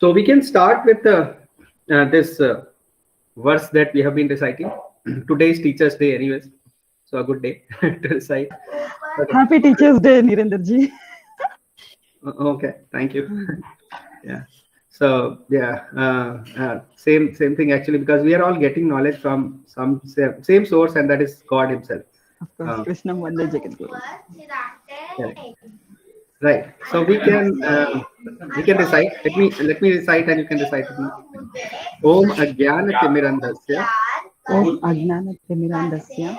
So we can start with this verse that we have been reciting. Today is Teachers' Day, anyways. So a good day to recite. Okay. Happy Teachers' Day, Nirendraji. Okay, thank you. Yeah. So yeah, same thing actually, because we are all getting knowledge from some same source, and that is God Himself. Of course, Krishna Vande Jagadguru. Right. So we can recite. Let me recite, and you can recite with me. Om Ajnana Timirandasya Om Ajnana Timirandasya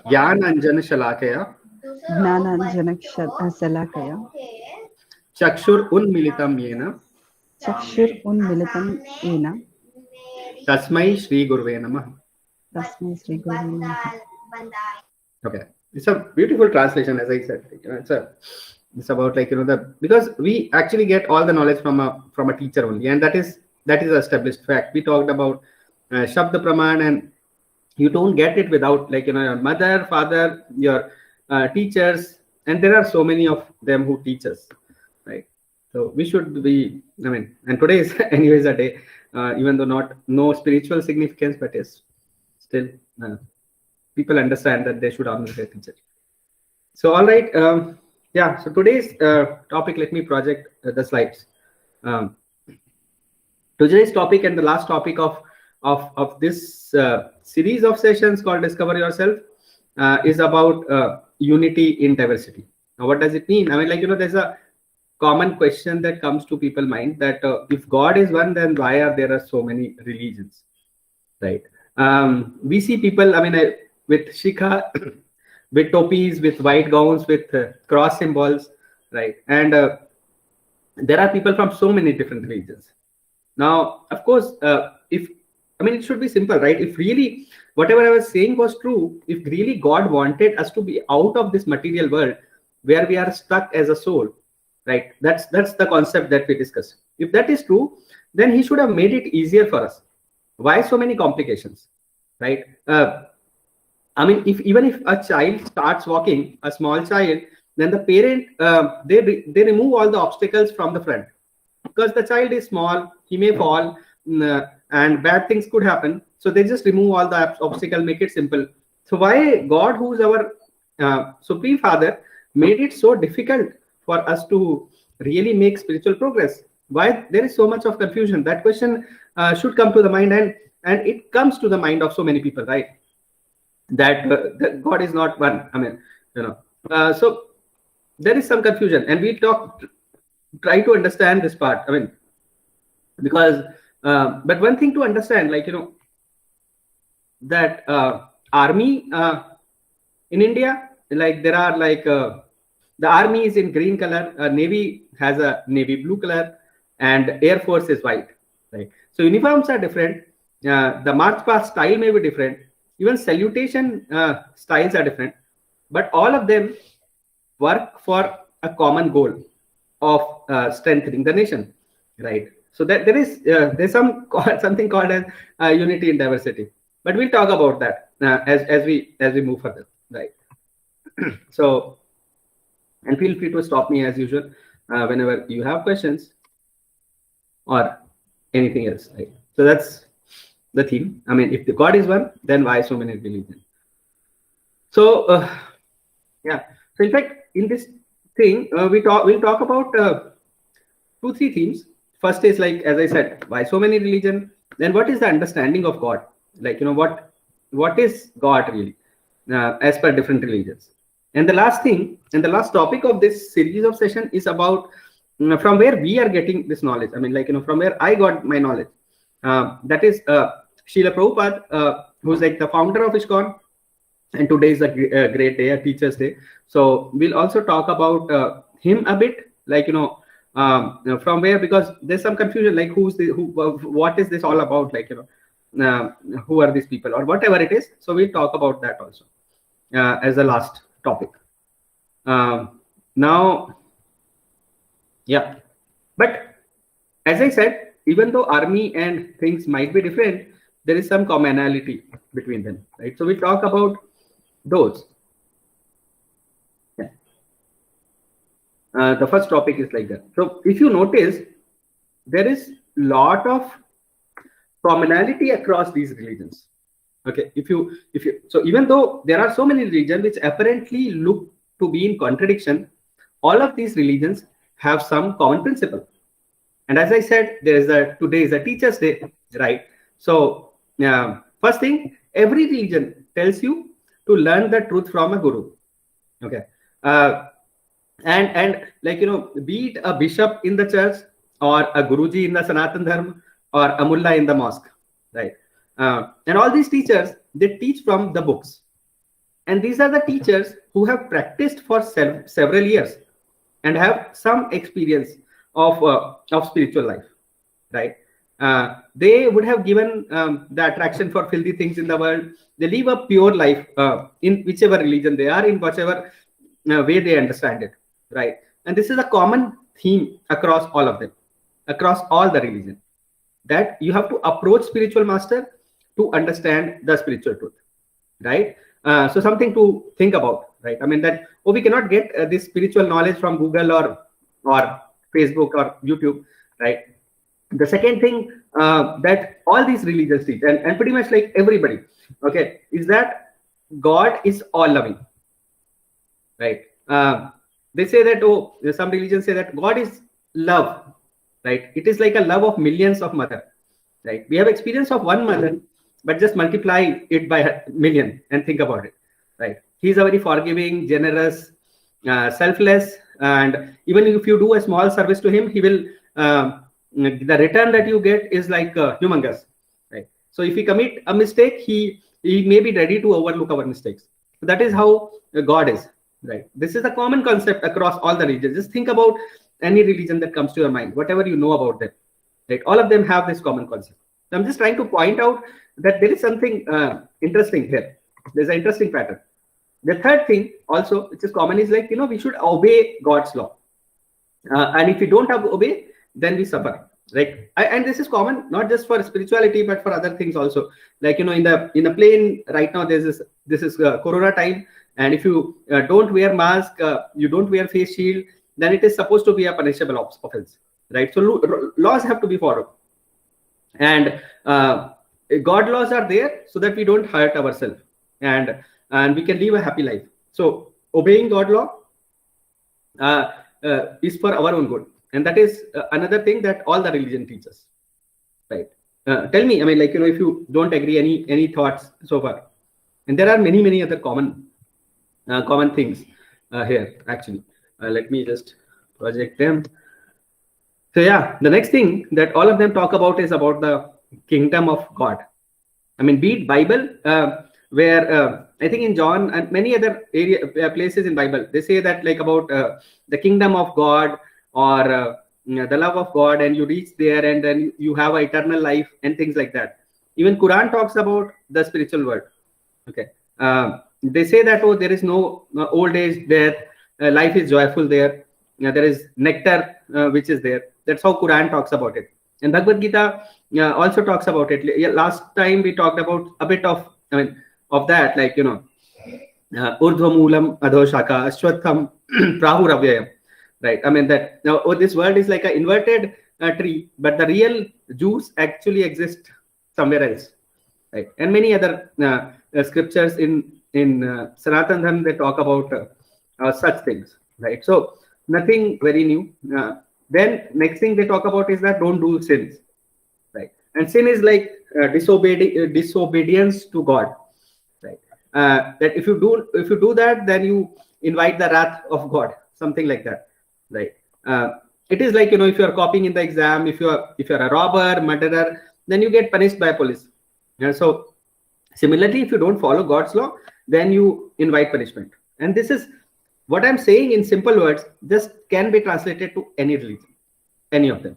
Jnananjana Shalakaya Jnananjana Salakaya Chakshur Unmilitam Yena Chakshur Unmilitam Yena Tasmai Shri Guruve Namah. Tasmai Shri Guruve Namah. Okay, it's a beautiful translation, as I said. It's about because we actually get all the knowledge from a teacher only, and that is established fact. We talked about Shabda Praman, and you don't get it without your mother, father, your teachers, and there are so many of them who teach us, right? So we should be. And today is anyways a day, even though no spiritual significance, but is still. People understand that they should honor their teacher. So, all right. So today's topic, let me project the slides. Today's topic and the last topic of this series of sessions called Discover Yourself is about unity in diversity. Now, what does it mean? There's a common question that comes to people's mind that if God is one, then why are there so many religions, right? We see people, with shikha, with topis, with white gowns, with cross symbols, right? And there are people from so many different religions. Now, of course, it should be simple, right? If really whatever I was saying was true, if really God wanted us to be out of this material world where we are stuck as a soul, right? That's the concept that we discussed. If that is true, then He should have made it easier for us. Why so many complications, right? Even if a child starts walking, a small child, then the parent they remove all the obstacles from the front, because the child is small, he may fall, and bad things could happen. So they just remove all the obstacles, make it simple. So why God, who is our Supreme Father, made it so difficult for us to really make spiritual progress? Why there is so much of confusion? That question should come to the mind, and it comes to the mind of so many people, right? That God is not one. So there is some confusion, and we try to understand this part. Because but one thing to understand, that army in India, there are the army is in green color, navy has a navy blue color, and air force is white, right? So uniforms are different, the march past style may be different, even salutation styles are different, but all of them work for a common goal of strengthening the nation, right? So that there's something called as unity in diversity, but we'll talk about that as we move further, right? So, and feel free to stop me as usual whenever you have questions or anything else, right? So that's the theme. If the God is one, then why so many religions? So so in fact, in this thing, we'll talk about 2-3 themes. First is, as I said, why so many religions? Then what is the understanding of God? What is God really as per different religions? And the last thing, and the last topic of this series of session is about from where we are getting this knowledge. From where I got my knowledge. That is Srila Prabhupada, who's the founder of ISKCON, and today is a great day, a Teacher's Day. So we'll also talk about him a bit, from where, because there's some confusion, what is this all about? Who are these people or whatever it is. So we'll talk about that also as the last topic. Now, yeah, but as I said, even though army and things might be different, there is some commonality between them, right? So we talk about those. The first topic is like that. So if you notice, there is lot of commonality across these religions. Okay, if you so even though there are so many religions which apparently look to be in contradiction, all of these religions have some common principle. And as I said, today is a teacher's day, right? So first thing, every religion tells you to learn the truth from a guru. Okay. uh, and like, be it a bishop in the church, or a guruji in the Sanatan Dharma, or a mullah in the mosque, right? And all these teachers, they teach from the books, and these are the teachers who have practiced for several years and have some experience of spiritual life, right? They would have given the attraction for filthy things in the world. They live a pure life in whichever religion they are, in whichever way they understand it, right? And this is a common theme across all of them, across all the religion, that you have to approach spiritual master to understand the spiritual truth, right? So something to think about, right? I mean that, oh, we cannot get this spiritual knowledge from Google or Facebook or YouTube, right? The second thing that all these religions teach, and pretty much like everybody, okay, is that God is all loving, right? They say that, oh, some religions say that God is love, right? It is like a love of millions of mother, right? We have experience of one mother, but just multiply it by a million and think about it, right? He's a very forgiving, generous, selfless, and even if you do a small service to him, he will the return that you get is like humongous, right? So if we commit a mistake, he may be ready to overlook our mistakes. That is how God is, right? This is a common concept across all the religions. Just think about any religion that comes to your mind, whatever you know about them, right? All of them have this common concept. So I'm just trying to point out that there is something interesting here. There's an interesting pattern. The third thing also, which is common, is like, we should obey God's law. And if we don't obey, then we suffer. Like, and this is common not just for spirituality, but for other things also. Like, in the plane right now, this is Corona time, and if you don't wear mask, you don't wear face shield, then it is supposed to be a punishable offense, right? So laws have to be followed, and God laws are there so that we don't hurt ourselves, and we can live a happy life. So obeying God law is for our own good, and that is another thing that all the religion teaches, right? Tell me, I mean, like, if you don't agree, any thoughts so far? And there are many other common things here, actually. Let me just project them. So yeah, the next thing that all of them talk about is about the kingdom of God. I mean, be it Bible, where I think in John and many other places in Bible, they say that, like, about the kingdom of God, or the love of God, and you reach there and then you have an eternal life and things like that. Even Quran talks about the spiritual world. Okay, they say that, oh, there is no old age, death, life is joyful there. There is nectar which is there. That's how Quran talks about it. And Bhagavad Gita also talks about it. Last time we talked about a bit of that, like, urdhva moolam adho shaka ashwatham prahuravyayam, right? I mean that now, oh, this world is like an inverted tree, but the real juice actually exists somewhere else, right? And many other scriptures in Sanatan Dharma, they talk about such things, right? So nothing very new. Then next thing they talk about is that don't do sins, right? And sin is like disobedience to God, right? That if you do that, then you invite the wrath of God, something like that, right? It is like, if you are copying in the exam, if you are a robber, murderer, then you get punished by police. So similarly, if you don't follow God's law, then you invite punishment. And this is what I'm saying in simple words, just can be translated to any religion, any of them.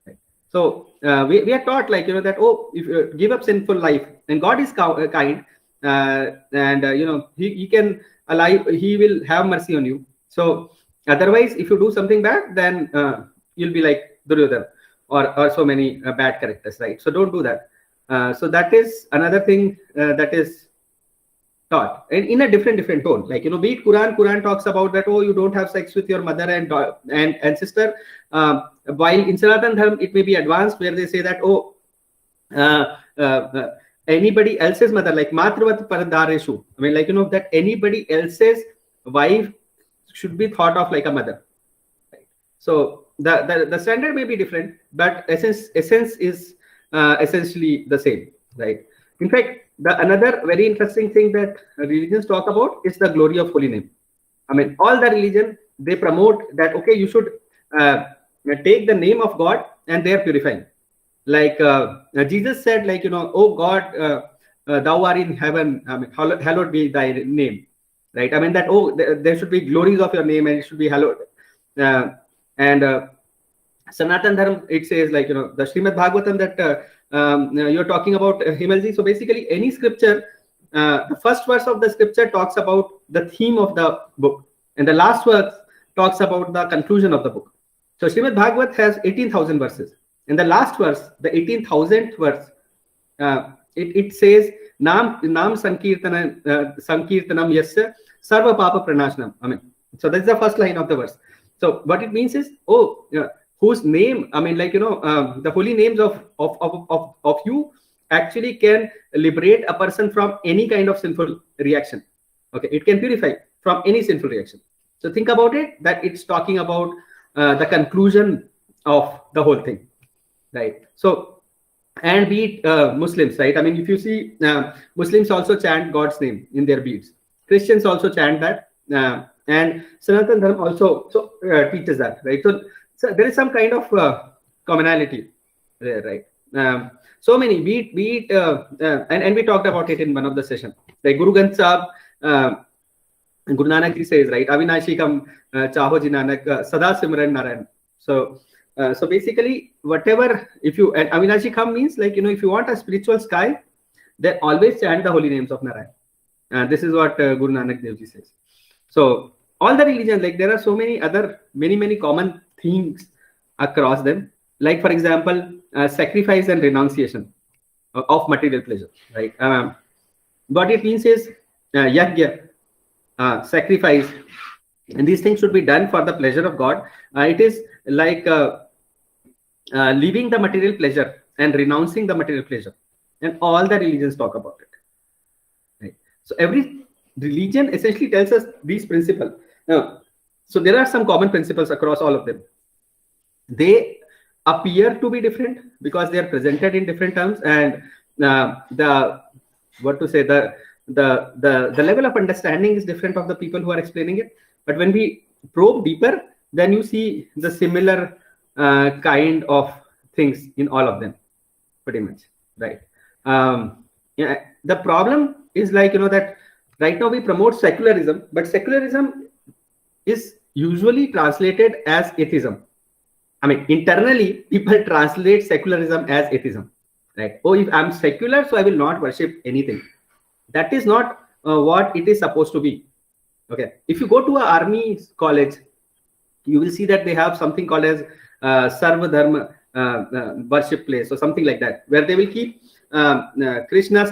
Right? So we are taught, like, that, oh, if you give up sinful life, and God is kind, and he can allow, he will have mercy on you. So otherwise, if you do something bad, then you'll be like Duryodhana or so many bad characters, right? So don't do that. So that is another thing that is taught, and in a different tone. Like, be it Quran talks about that, oh, you don't have sex with your mother and sister. While in Sanatan Dharma it may be advanced, where they say that, oh, uh, uh, uh, anybody else's mother, like matravat paradareshu, I mean, like, that anybody else's wife should be thought of like a mother. Right? So the standard may be different, but essence is essentially the same, right? In fact, the another very interesting thing that religions talk about is the glory of holy name. I mean, all the religion, they promote that, okay, you should take the name of God, and they are purifying. Like Jesus said, like, oh God, thou art in heaven, I mean, hallowed be thy name, right? I mean, that, oh, there should be glories of your name, and it should be hallowed. And Sanatan Dharma, it says, like, the Srimad Bhagavatam that you're talking about, Himalji. So basically, any scripture, the first verse of the scripture talks about the theme of the book, and the last verse talks about the conclusion of the book. So Srimad Bhagavat has 18,000 verses. In the last verse, the 18,000th verse, it says, Nam Sankirtanam Yasya Sarva Papa Pranashanam. I mean, so that's the first line of the verse. So what it means is, oh, whose name, I mean, like, the holy names of you actually can liberate a person from any kind of sinful reaction. Okay, it can purify from any sinful reaction. So think about it, that it's talking about the conclusion of the whole thing, right? So, and be it Muslims, right? I mean, if you see, Muslims also chant God's name in their beads. Christians also chant that, and Sanatan Dharma also teaches that, right? So there is some kind of commonality there, right? So many, be it and we talked about it in one of the sessions. Like Guru Granth Sahib, Guru Nanak Ji says, right, Avinashi kam chaho ji Nanak sada simran Narayan. So basically, whatever, if you, and Avinashi Kham means, like, if you want a spiritual sky, then always chant the holy names of Narayan. This is what Guru Nanak Dev Ji says. So all the religions, like, there are so many other, many common things across them. Like, for example, sacrifice and renunciation of material pleasure, right? What it means is yajna, sacrifice, and these things should be done for the pleasure of God. It is like leaving the material pleasure and renouncing the material pleasure, and all the religions talk about it, right? So every religion essentially tells us these principles. So there are some common principles across all of them. They appear to be different because they are presented in different terms, and the level of understanding is different of the people who are explaining it. But when we probe deeper, then you see the similar kind of things in all of them, pretty much, right? Yeah, the problem is, like, that right now we promote secularism, but secularism is usually translated as atheism. I mean, internally, people translate secularism as atheism, right? Oh, if I'm secular, so I will not worship anything. That is not what it is supposed to be. Okay, if you go to an army college, you will see that they have something called as Sarva Dharma worship place or something like that, where they will keep Krishna's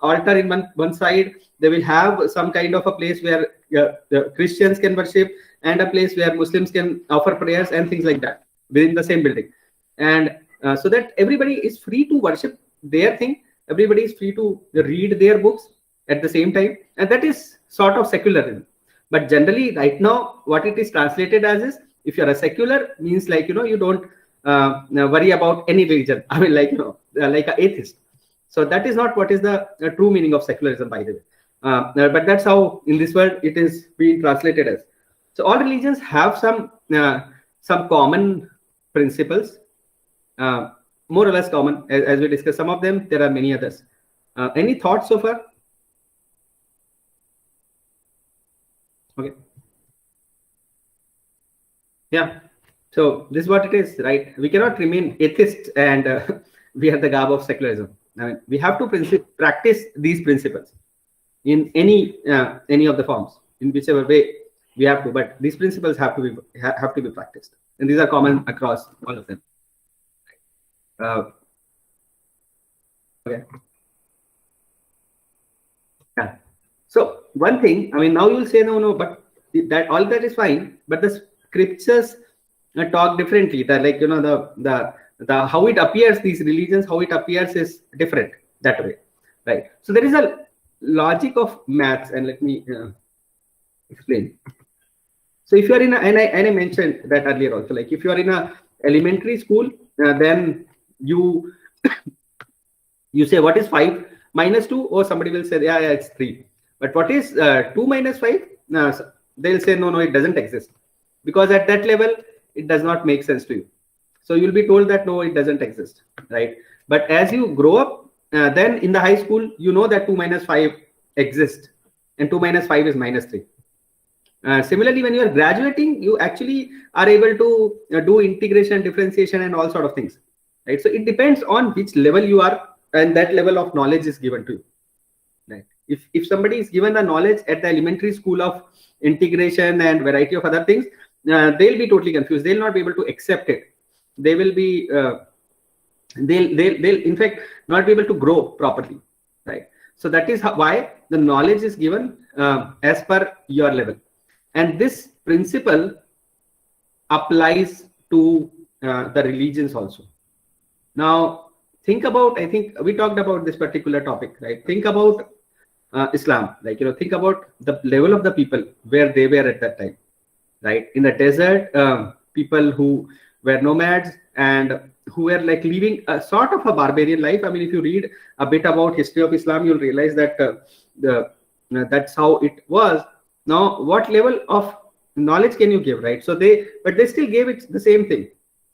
altar in one side. They will have some kind of a place where the Christians can worship, and a place where Muslims can offer prayers and things like that within the same building. And so that everybody is free to worship their thing, everybody is free to read their books at the same time, and that is sort of secularism. But generally, right now, what it is translated as is, if you're a secular, means, like, you don't worry about any religion. I mean, like, like an atheist. So that is not what is the true meaning of secularism, by the way. But that's how in this world it is being translated as. So all religions have some common principles, more or less common, as we discussed. Some of them, there are many others. Any thoughts so far? Okay. Yeah. So this is what it is, right? We cannot remain atheists and wear the garb of secularism. I mean, we have to practice these principles in any of the forms, in whichever way we have to. But these principles have to be practiced, and these are common across all of them. Okay. Yeah. So one thing, I mean, now you'll say no, no, but that all that is fine, but the scriptures talk differently. That, like, the how it appears, these religions, how it appears is different that way, right? So there is a logic of maths, and let me explain. So if you are in a, and I mentioned that earlier also, like if you are in a elementary school, then you you say what is 5 minus 2, or somebody will say, yeah, it's 3. But what is 2 minus 5? They'll say, no, no, it doesn't exist, because at that level it does not make sense to you. So you'll be told that no, it doesn't exist, right? But as you grow up, then in the high school, you know that 2 minus 5 exists, and 2 minus 5 is minus 3. Similarly, when you are graduating, you actually are able to do integration, differentiation, and all sort of things, right? So it depends on which level you are, and that level of knowledge is given to you, right? If somebody is given the knowledge at the elementary school of integration and variety of other things, they'll be totally confused. They'll not be able to accept it. They will be they'll in fact not be able to grow properly, right? So that is why the knowledge is given as per your level. And this principle applies to the religions also. Now, think about, I think we talked about this particular topic, right? Think about Islam, like, think about the level of the people where they were at that time, right? In the desert, people who were nomads and who were like living a sort of a barbarian life. I mean, if you read a bit about history of Islam, you'll realize that that's how it was. Now, what level of knowledge can you give, right? So they still gave it the same thing.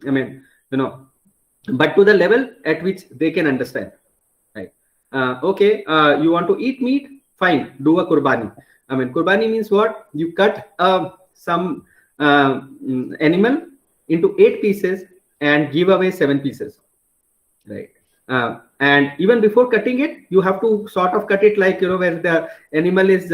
I mean, but to the level at which they can understand, right? Okay, you want to eat meat? Fine, do a qurbani. I mean, qurbani means what? You cut some animal into 8 pieces and give away 7 pieces, right? And even before cutting it, you have to sort of cut it like, where the animal is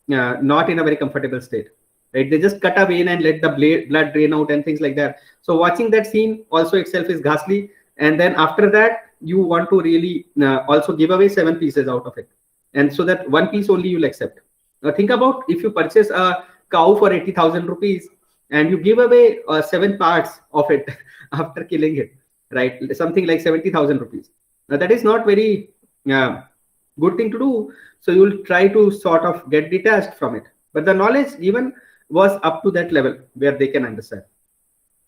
not in a very comfortable state, right? They just cut a vein and let the blood drain out and things like that. So watching that scene also itself is ghastly. And then after that, you want to really also give away 7 pieces out of it, and so that 1 piece only you'll accept. Now think about if you purchase a cow for 80,000 rupees and you give away 7 parts of it after killing it, right? Something like 70,000 rupees. Now that is not very good thing to do. So you'll try to sort of get detached from it. But the knowledge given was up to that level where they can understand,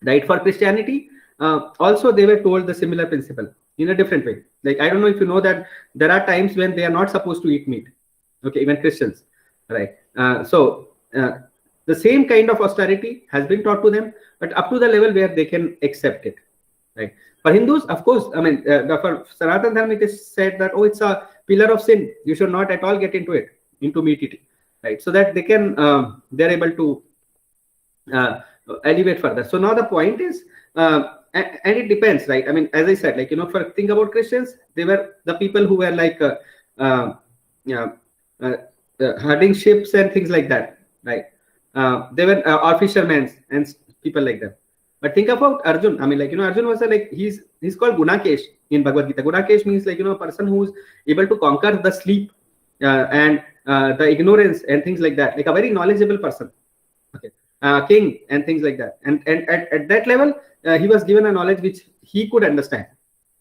right? For Christianity, also they were told the similar principle in a different way. Like, I don't know if you know that there are times when they are not supposed to eat meat. Okay, even Christians, right? So the same kind of austerity has been taught to them, but up to the level where they can accept it, right? For Hindus, of course, I mean, for Sanatan Dharma, it is said that, oh, it's a pillar of sin. You should not at all get into meat eating, right? So that they can, they're able to elevate further. So now the point is, and it depends, right? I mean, as I said, like, for think about Christians, they were the people who were like, herding ships and things like that, right? They were or fishermen and people like that. But think about Arjun. I mean, like, Arjun was like, he's called Gunakesh in Bhagavad Gita. Gunakesh means like, a person who's able to conquer the sleep and the ignorance and things like that, like a very knowledgeable person, okay, king and things like that. And at that level, he was given a knowledge which he could understand,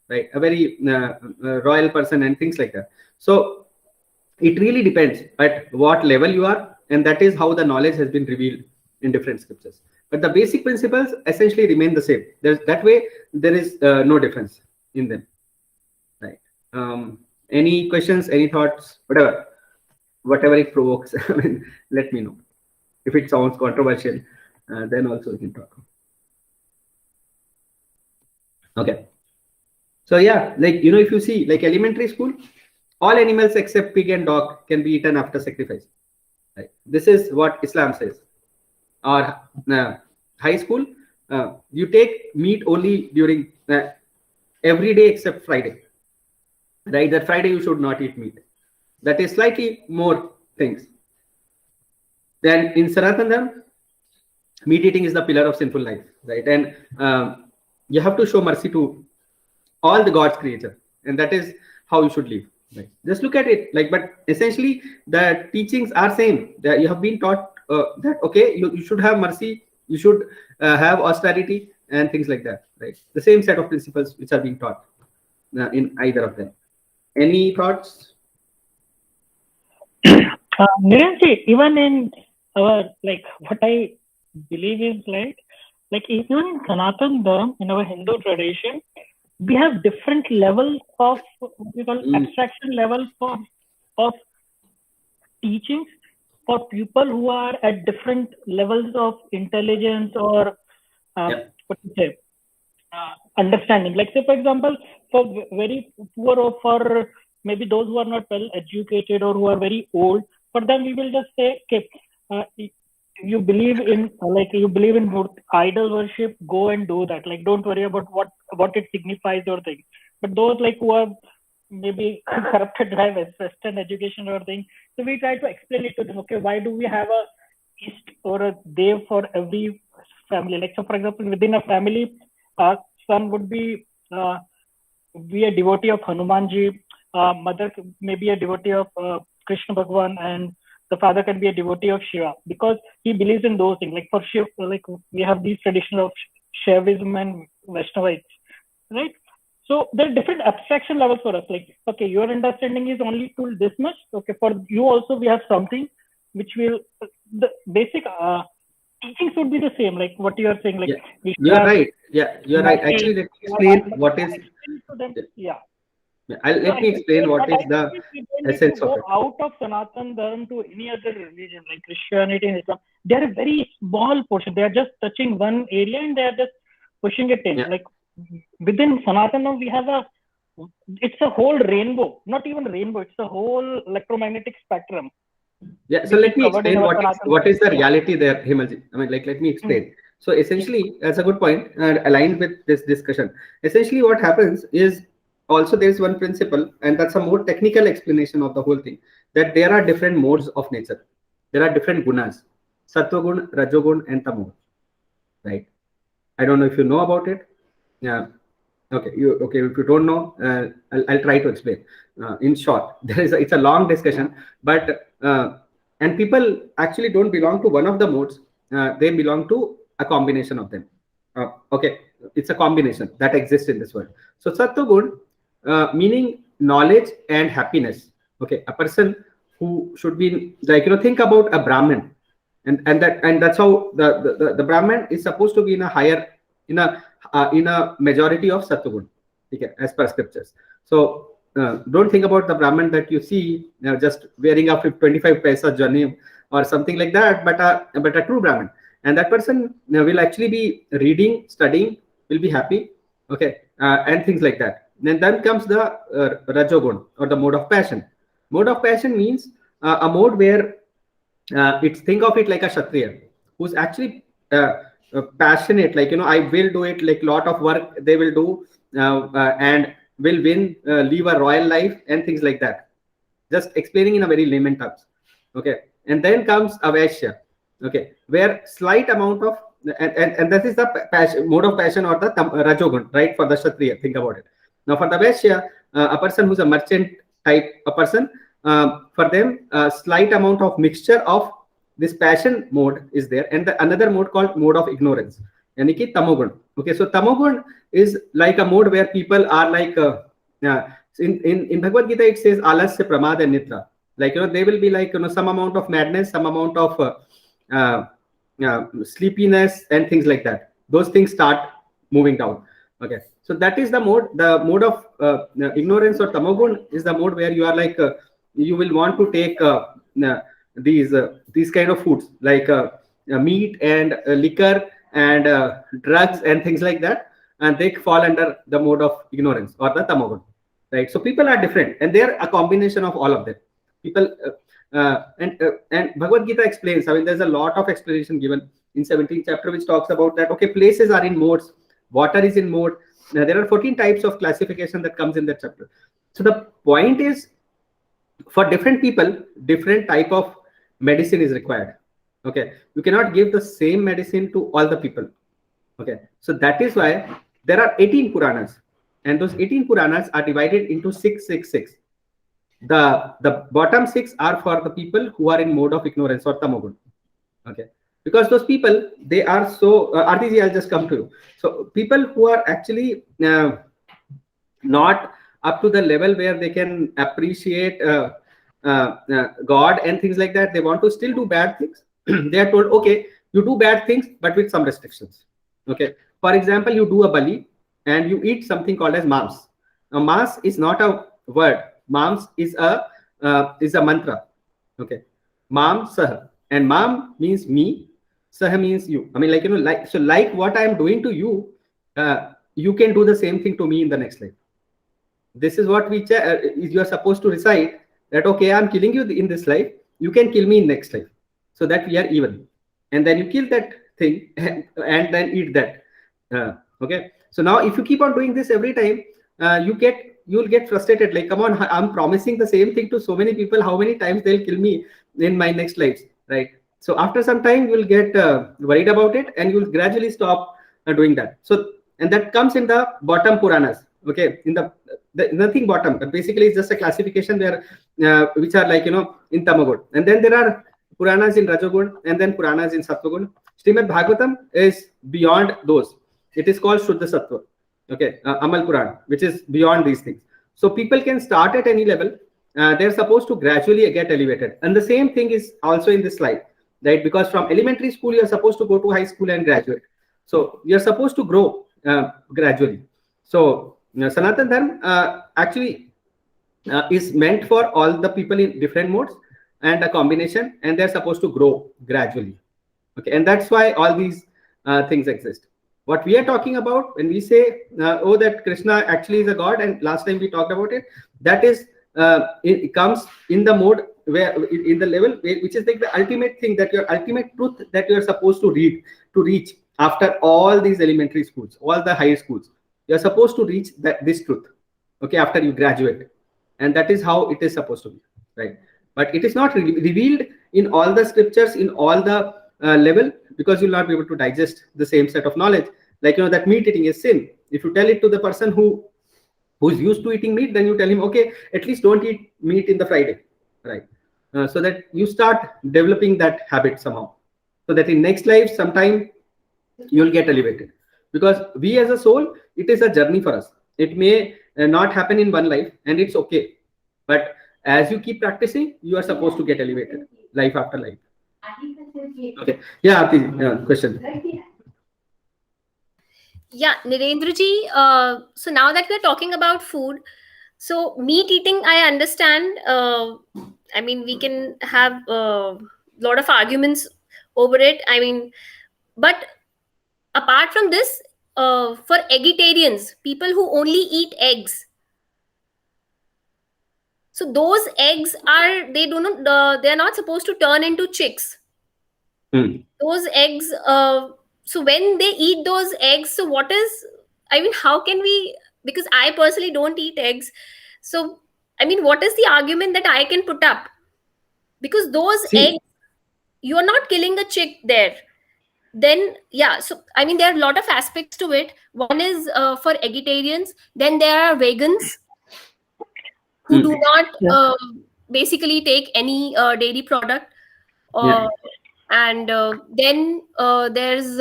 right? A very royal person and things like that. So it really depends at what level you are, and that is how the knowledge has been revealed in different scriptures. But the basic principles essentially remain the same. That way, there is no difference in them, right? Any questions, any thoughts, whatever it provokes. I mean, let me know. If it sounds controversial, then also we can talk. Okay. So yeah, like, if you see, like elementary school, all animals except pig and dog can be eaten after sacrifice. Right? This is what Islam says. Or high school, you take meat only during every day except Friday. Right? That Friday you should not eat meat. That is slightly more things. Then in Sanatan Dharma, meat eating is the pillar of sinful life, right? And you have to show mercy to all the God's creature, and that is how you should live. Right. Just look at it, like, but essentially the teachings are same. That you have been taught that okay, you should have mercy, you should have austerity and things like that. Right. The same set of principles which are being taught in either of them. Any thoughts? Niranji, even in our, like, what I believe is like even in Sanatan Dharma, in our Hindu tradition, we have different levels of what we call abstraction levels of teachings for people who are at different levels of intelligence or what to say, understanding. Like, say, for example, for very poor or for maybe those who are not well educated or who are very old, for them we will just say, okay, you believe in you believe in idol worship, go and do that. Like, don't worry about what it signifies or things. But those like who are maybe corrupted by Western education or thing, so we try to explain it to them. Okay, why do we have a east or a dev for every family? Like, so for example, within a family, son would be a devotee of Hanumanji, mother may be a devotee of Krishna Bhagwan, and the father can be a devotee of Shiva because he believes in those things. Like for Shiva, like we have these traditions of Shaivism and Vaishnavites, right? So there are different abstraction levels for us. Like, okay, your understanding is only to this much. Okay, for you also we have something which will the basic teachings would be the same. Like what you are saying. Like you're right. Yeah, you're right. Actually, let me explain what is. Yeah. Let me explain what is the essence of it. Out of Sanatan Dharma to any other religion like Christianity and Islam, they are a very small portion. They are just touching one area and they are just pushing it in. Like within Sanatana, we have it's a whole rainbow, not even rainbow. It's a whole electromagnetic spectrum. Yeah. So let me explain what is the reality there, Himalji. I mean, like, let me explain. So essentially, that's a good point and aligned with this discussion. Essentially, what happens is also there's one principle, and that's a more technical explanation of the whole thing, that there are different modes of nature. There are different gunas, sattvagun, rajogun, and tamogun. Right? I don't know if you know about it. Yeah. Okay. Okay? If you don't know, I'll try to explain. In short, it's a long discussion, but and people actually don't belong to one of the modes. They belong to a combination of them. Okay, it's a combination that exists in this world. So sattvagun, meaning knowledge and happiness. Okay, a person who should be like, think about a Brahmin, and that's how the Brahmin is supposed to be in a higher in a majority of sattvagun, okay, as per scriptures. So don't think about the Brahmin that you see just wearing a 25 paisa janeem or something like that, but a true Brahmin, and that person will actually be reading, studying, will be happy, okay, and things like that. Then comes the rajogun, or the mode of passion. Mode of passion means a mode where it's, think of it like a kshatriya who's actually passionate, like, I will do it, like lot of work they will do, and will win, live a royal life and things like that, just explaining in a very layman terms. Okay, and then comes a vaishya, okay, where slight amount of and that is the passion, mode of passion, or the rajogun, right, for the kshatriya. Think about it. Now for the vaishya, a person who's a merchant type a person, for them a slight amount of mixture of this passion mode is there, and another mode called mode of ignorance, yani ki tamogun. Okay, so tamogun is like a mode where people are like in Bhagavad Gita it says alasya, pramad and nitra. Like, they will be like, some amount of madness, some amount of sleepiness and things like that. Those things start moving down. Okay, so that is the mode of ignorance, or tamogun is the mode where you are like, you will want to take these kind of foods like meat and liquor and drugs and things like that, and they fall under the mode of ignorance or the tamogun, right? So people are different, and they're a combination of all of them. People and Bhagavad Gita explains. I mean, there's a lot of explanation given in 17th chapter which talks about that. Okay, places are in modes, water is in mode. Now, there are 14 types of classification that comes in that chapter. So the point is, for different people, different type of medicine is required. Okay, you cannot give the same medicine to all the people. Okay, so that is why there are 18 Puranas, and those 18 Puranas are divided into 666. The bottom 6 are for the people who are in mode of ignorance or tamogun. Okay, because those people, they are so RTG, I'll just come to you. So people who are actually not up to the level where they can appreciate God and things like that, they want to still do bad things. They are told, okay, you do bad things but with some restrictions. Okay, for example, you do a bali and you eat something called as mams. Now mas is not a word. Mams is a mantra. Okay, mam sah, and mam means me, sah means you. I mean, like, like, so like what I am doing to you, you can do the same thing to me in the next life. This is what you are supposed to recite, that okay, I'm killing you in this life, you can kill me in next life, so that we are even. And then you kill that thing and then eat that. Okay, so now if you keep on doing this every time, you'll get frustrated, like, come on, I'm promising the same thing to so many people, how many times they'll kill me in my next lives, right? So after some time you'll get worried about it, and you'll gradually stop doing that. So, and that comes in the bottom Puranas. Okay, in the nothing bottom, but basically it's just a classification there, which are like, in Tamagun. And then there are Puranas in Rajogun, and then Puranas in Sattvagun. Srimad Bhagavatam is beyond those. It is called Shuddha Sattva. Okay, Amal Puran, which is beyond these things. So people can start at any level. They're supposed to gradually get elevated. And the same thing is also in this slide, right? Because from elementary school, you're supposed to go to high school and graduate. So you're supposed to grow gradually. So Sanatan Dharma actually is meant for all the people in different modes and a combination, and they're supposed to grow gradually. Okay, and that's why all these things exist. What we are talking about when we say, oh, that Krishna actually is a god, and last time we talked about it, that is, it comes in the mode where, in the level which is like the ultimate thing, that your ultimate truth that you are supposed to reach after all these elementary schools, all the high schools. You're supposed to reach this truth, okay, after you graduate. And that is how it is supposed to be, right? But it is not revealed in all the scriptures, in all the level, because you'll not be able to digest the same set of knowledge. Like, that meat eating is sin. If you tell it to the person who's used to eating meat, then you tell him, okay, at least don't eat meat in the Friday, right? So that you start developing that habit somehow, so that in next life sometime you'll get elevated. Because we as a soul, it is a journey for us. It may not happen in one life, and it's okay. But as you keep practicing, you are supposed to get elevated life after life. Okay. Yeah, question. Yeah, Nirendraji. So now that we're talking about food, so meat eating, I understand. I mean, we can have a lot of arguments over it. I mean, but apart from this, for vegetarians, people who only eat eggs, so those eggs are, they are not supposed to turn into chicks. Those eggs, so when they eat those eggs, so what is, I mean, how can we, because I personally don't eat eggs, so I mean, what is the argument that I can put up? Because those eggs, you are not killing a chick there. Then yeah, so I mean, there are a lot of aspects to it. One is for vegetarians, then there are vegans who do not basically take any dairy product, and then there's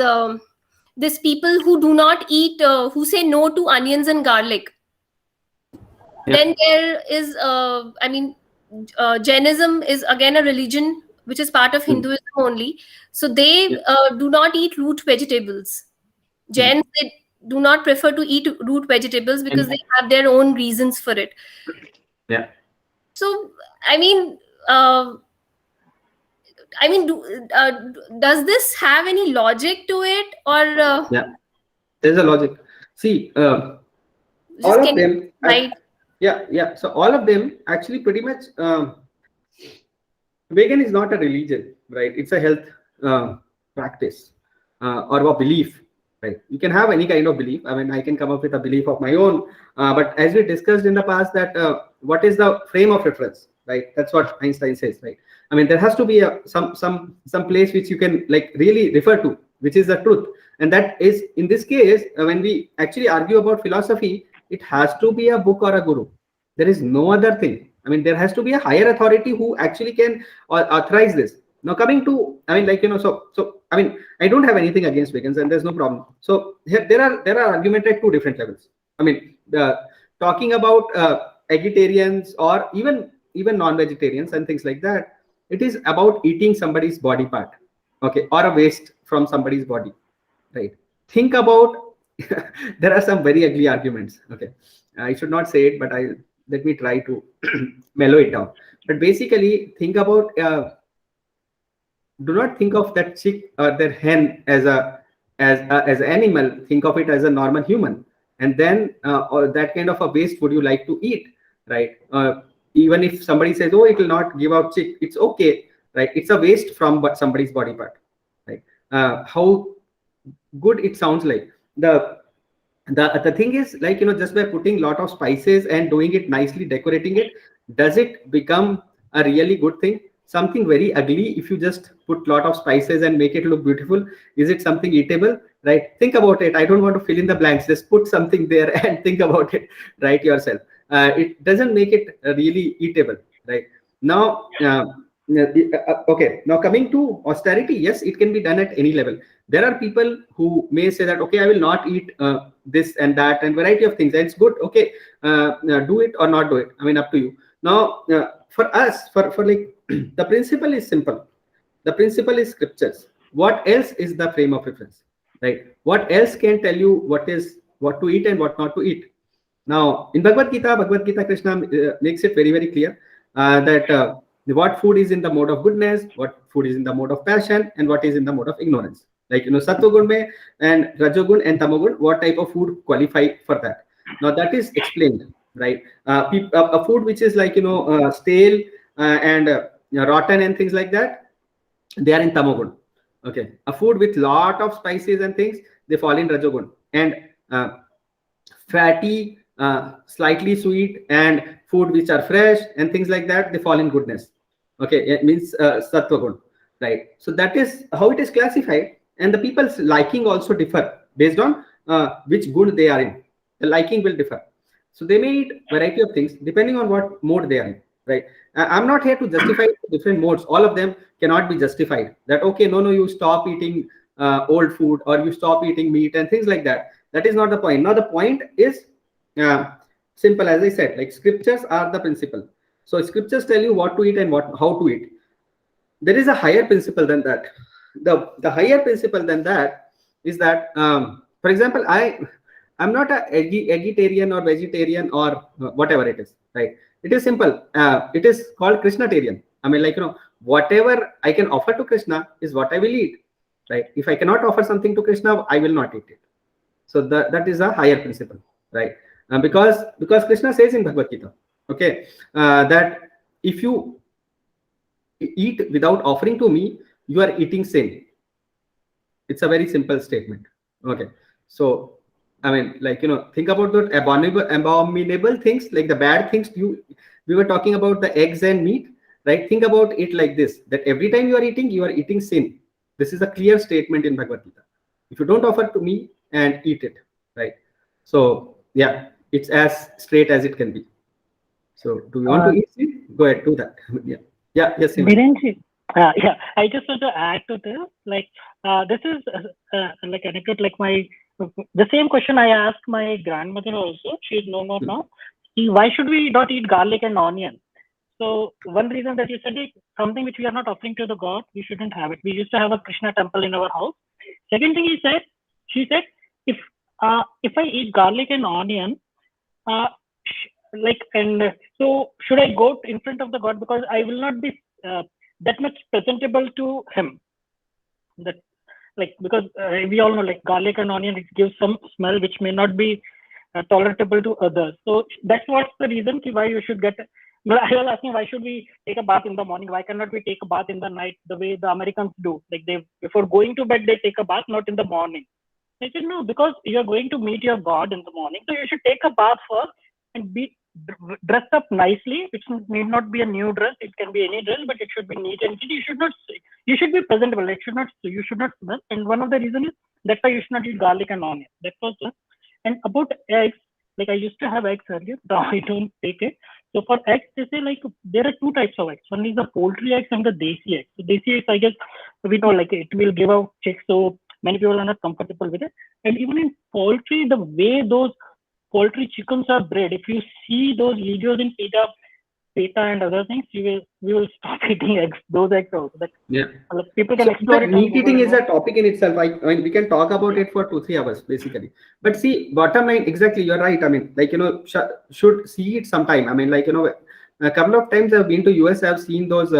this people who do not eat, who say no to onions and garlic. Then there is I mean, Jainism is again a religion which is part of Hinduism only, so they do not eat root vegetables. Jains, they do not prefer to eat root vegetables because they have their own reasons for it. Yeah. So I mean, does this have any logic to it, or yeah, there's a logic. See, all of them, yeah. So all of them actually pretty much. Vegan is not a religion, right? It's a health practice or a belief, right? You can have any kind of belief. I mean, I can come up with a belief of my own, but as we discussed in the past, that what is the frame of reference, right? That's what Einstein says, right? I mean, there has to be some place which you can like really refer to, which is the truth. And that is, in this case, when we actually argue about philosophy, it has to be a book or a guru. There is no other thing. I mean, there has to be a higher authority who actually can authorize this. Now coming to, I mean, like, so I mean, I don't have anything against vegans, and there's no problem. So here there are arguments at two different levels. I mean, talking about vegetarians or even non-vegetarians and things like that, it is about eating somebody's body part, okay, or a waste from somebody's body, right? Think about there are some very ugly arguments, okay. I should not say it, but let me try to mellow it down. But basically, think about do not think of that chick or that hen as an animal. Think of it as a normal human, and then or that kind of a waste would you like to eat, right? Even if somebody says, oh, it will not give out chick, it's okay, right? It's a waste from somebody's body part, right? How good it sounds like. The thing is, like, just by putting lot of spices and doing it nicely, decorating it, does it become a really good thing? Something very ugly, if you just put lot of spices and make it look beautiful, is it something eatable, right? Think about it. I don't want to fill in the blanks, just put something there and think about it, right, yourself. It doesn't make it really eatable, right? Now okay, now coming to austerity, yes, it can be done at any level. There are people who may say that, okay, I will not eat this and that and variety of things, and it's good, okay, do it or not do it, I mean, up to you. Now for us, for like the principle is simple. The principle is scriptures. What else is the frame of reference, right? What else can tell you what to eat and what not to eat? Now in Bhagavad Gita, Krishna makes it very, very clear that what food is in the mode of goodness, what food is in the mode of passion, and what is in the mode of ignorance. Like, Sattvagun mein and Rajogun and Tamogun, what type of food qualify for that? Now that is explained, right? A food which is like, stale and rotten and things like that, they are in Tamogun. Okay, a food with lot of spices and things, they fall in Rajogun. And fatty, slightly sweet, and food which are fresh and things like that, they fall in goodness. Okay, it means Sattva gun, right? So that is how it is classified. And the people's liking also differ based on which good they are in. The liking will differ. So they may eat variety of things depending on what mode they are in, right? I'm not here to justify different modes. All of them cannot be justified. That, okay, no, you stop eating old food, or you stop eating meat and things like that. That is not the point. Now the point is simple, as I said, like scriptures are the principle. So scriptures tell you what to eat and how to eat. There is a higher principle than that. The higher principle than that is that, for example, I'm not a vegetarian or vegetarian or whatever it is, right? It is simple. It is called Krishnatarian. I mean, like, whatever I can offer to Krishna is what I will eat, right? If I cannot offer something to Krishna, I will not eat it. So that is a higher principle, right? Because Krishna says in Bhagavad Gita, okay, that if you eat without offering to me, you are eating sin. It's a very simple statement. Okay, so I mean, like, think about the abominable things, like the bad things. We were talking about the eggs and meat, right? Think about it like this: that every time you are eating sin. This is a clear statement in Bhagavad Gita. If you don't offer to me and eat it, right? So yeah, it's as straight as it can be. So do you want to eat it? Go ahead, do that. Yes. Yeah, I just want to add to this. Like, this is like anecdote. Like the same question I asked my grandmother also. She's no more now. Why should we not eat garlic and onion? So one reason that you said is something which we are not offering to the god, we shouldn't have it. We used to have a Krishna temple in our house. Second thing she said, if I eat garlic and onion, so should I go in front of the god, because I will not be that much presentable to him. That, like, because we all know, like, garlic and onion, it gives some smell which may not be tolerable to others. So that's what's the reason why you should get. But I was asking, why should we take a bath in the morning? Why cannot we take a bath in the night, the way the Americans do? Like, they, before going to bed, they take a bath, not in the morning. I said, no, because you're going to meet your God in the morning, so you should take a bath first and be dressed up nicely. It need not be a new dress. It can be any dress, but it should be neat and clean. You should be presentable. You should not smell. And one of the reasons is that's why you should not eat garlic and onion. That was one. And about eggs, like, I used to have eggs earlier. Now I don't take it. So for eggs, they say like there are two types of eggs. One is the poultry eggs and the desi eggs. So desi eggs, I guess we know like it will give out chicks, so many people are not comfortable with it. And even in poultry, the way those poultry chickens are bred, if you see those videos in PETA and other things, we will stop eating eggs, those eggs also. That Yeah. people can So, explore but it on meat Google eating and is a watch. topic in itself. I mean, we can talk about it for 2-3 hours basically. But see, bottom line, exactly, you're right. I mean, like, should see it sometime. I mean, like, a couple of times I've been to US. I've seen those.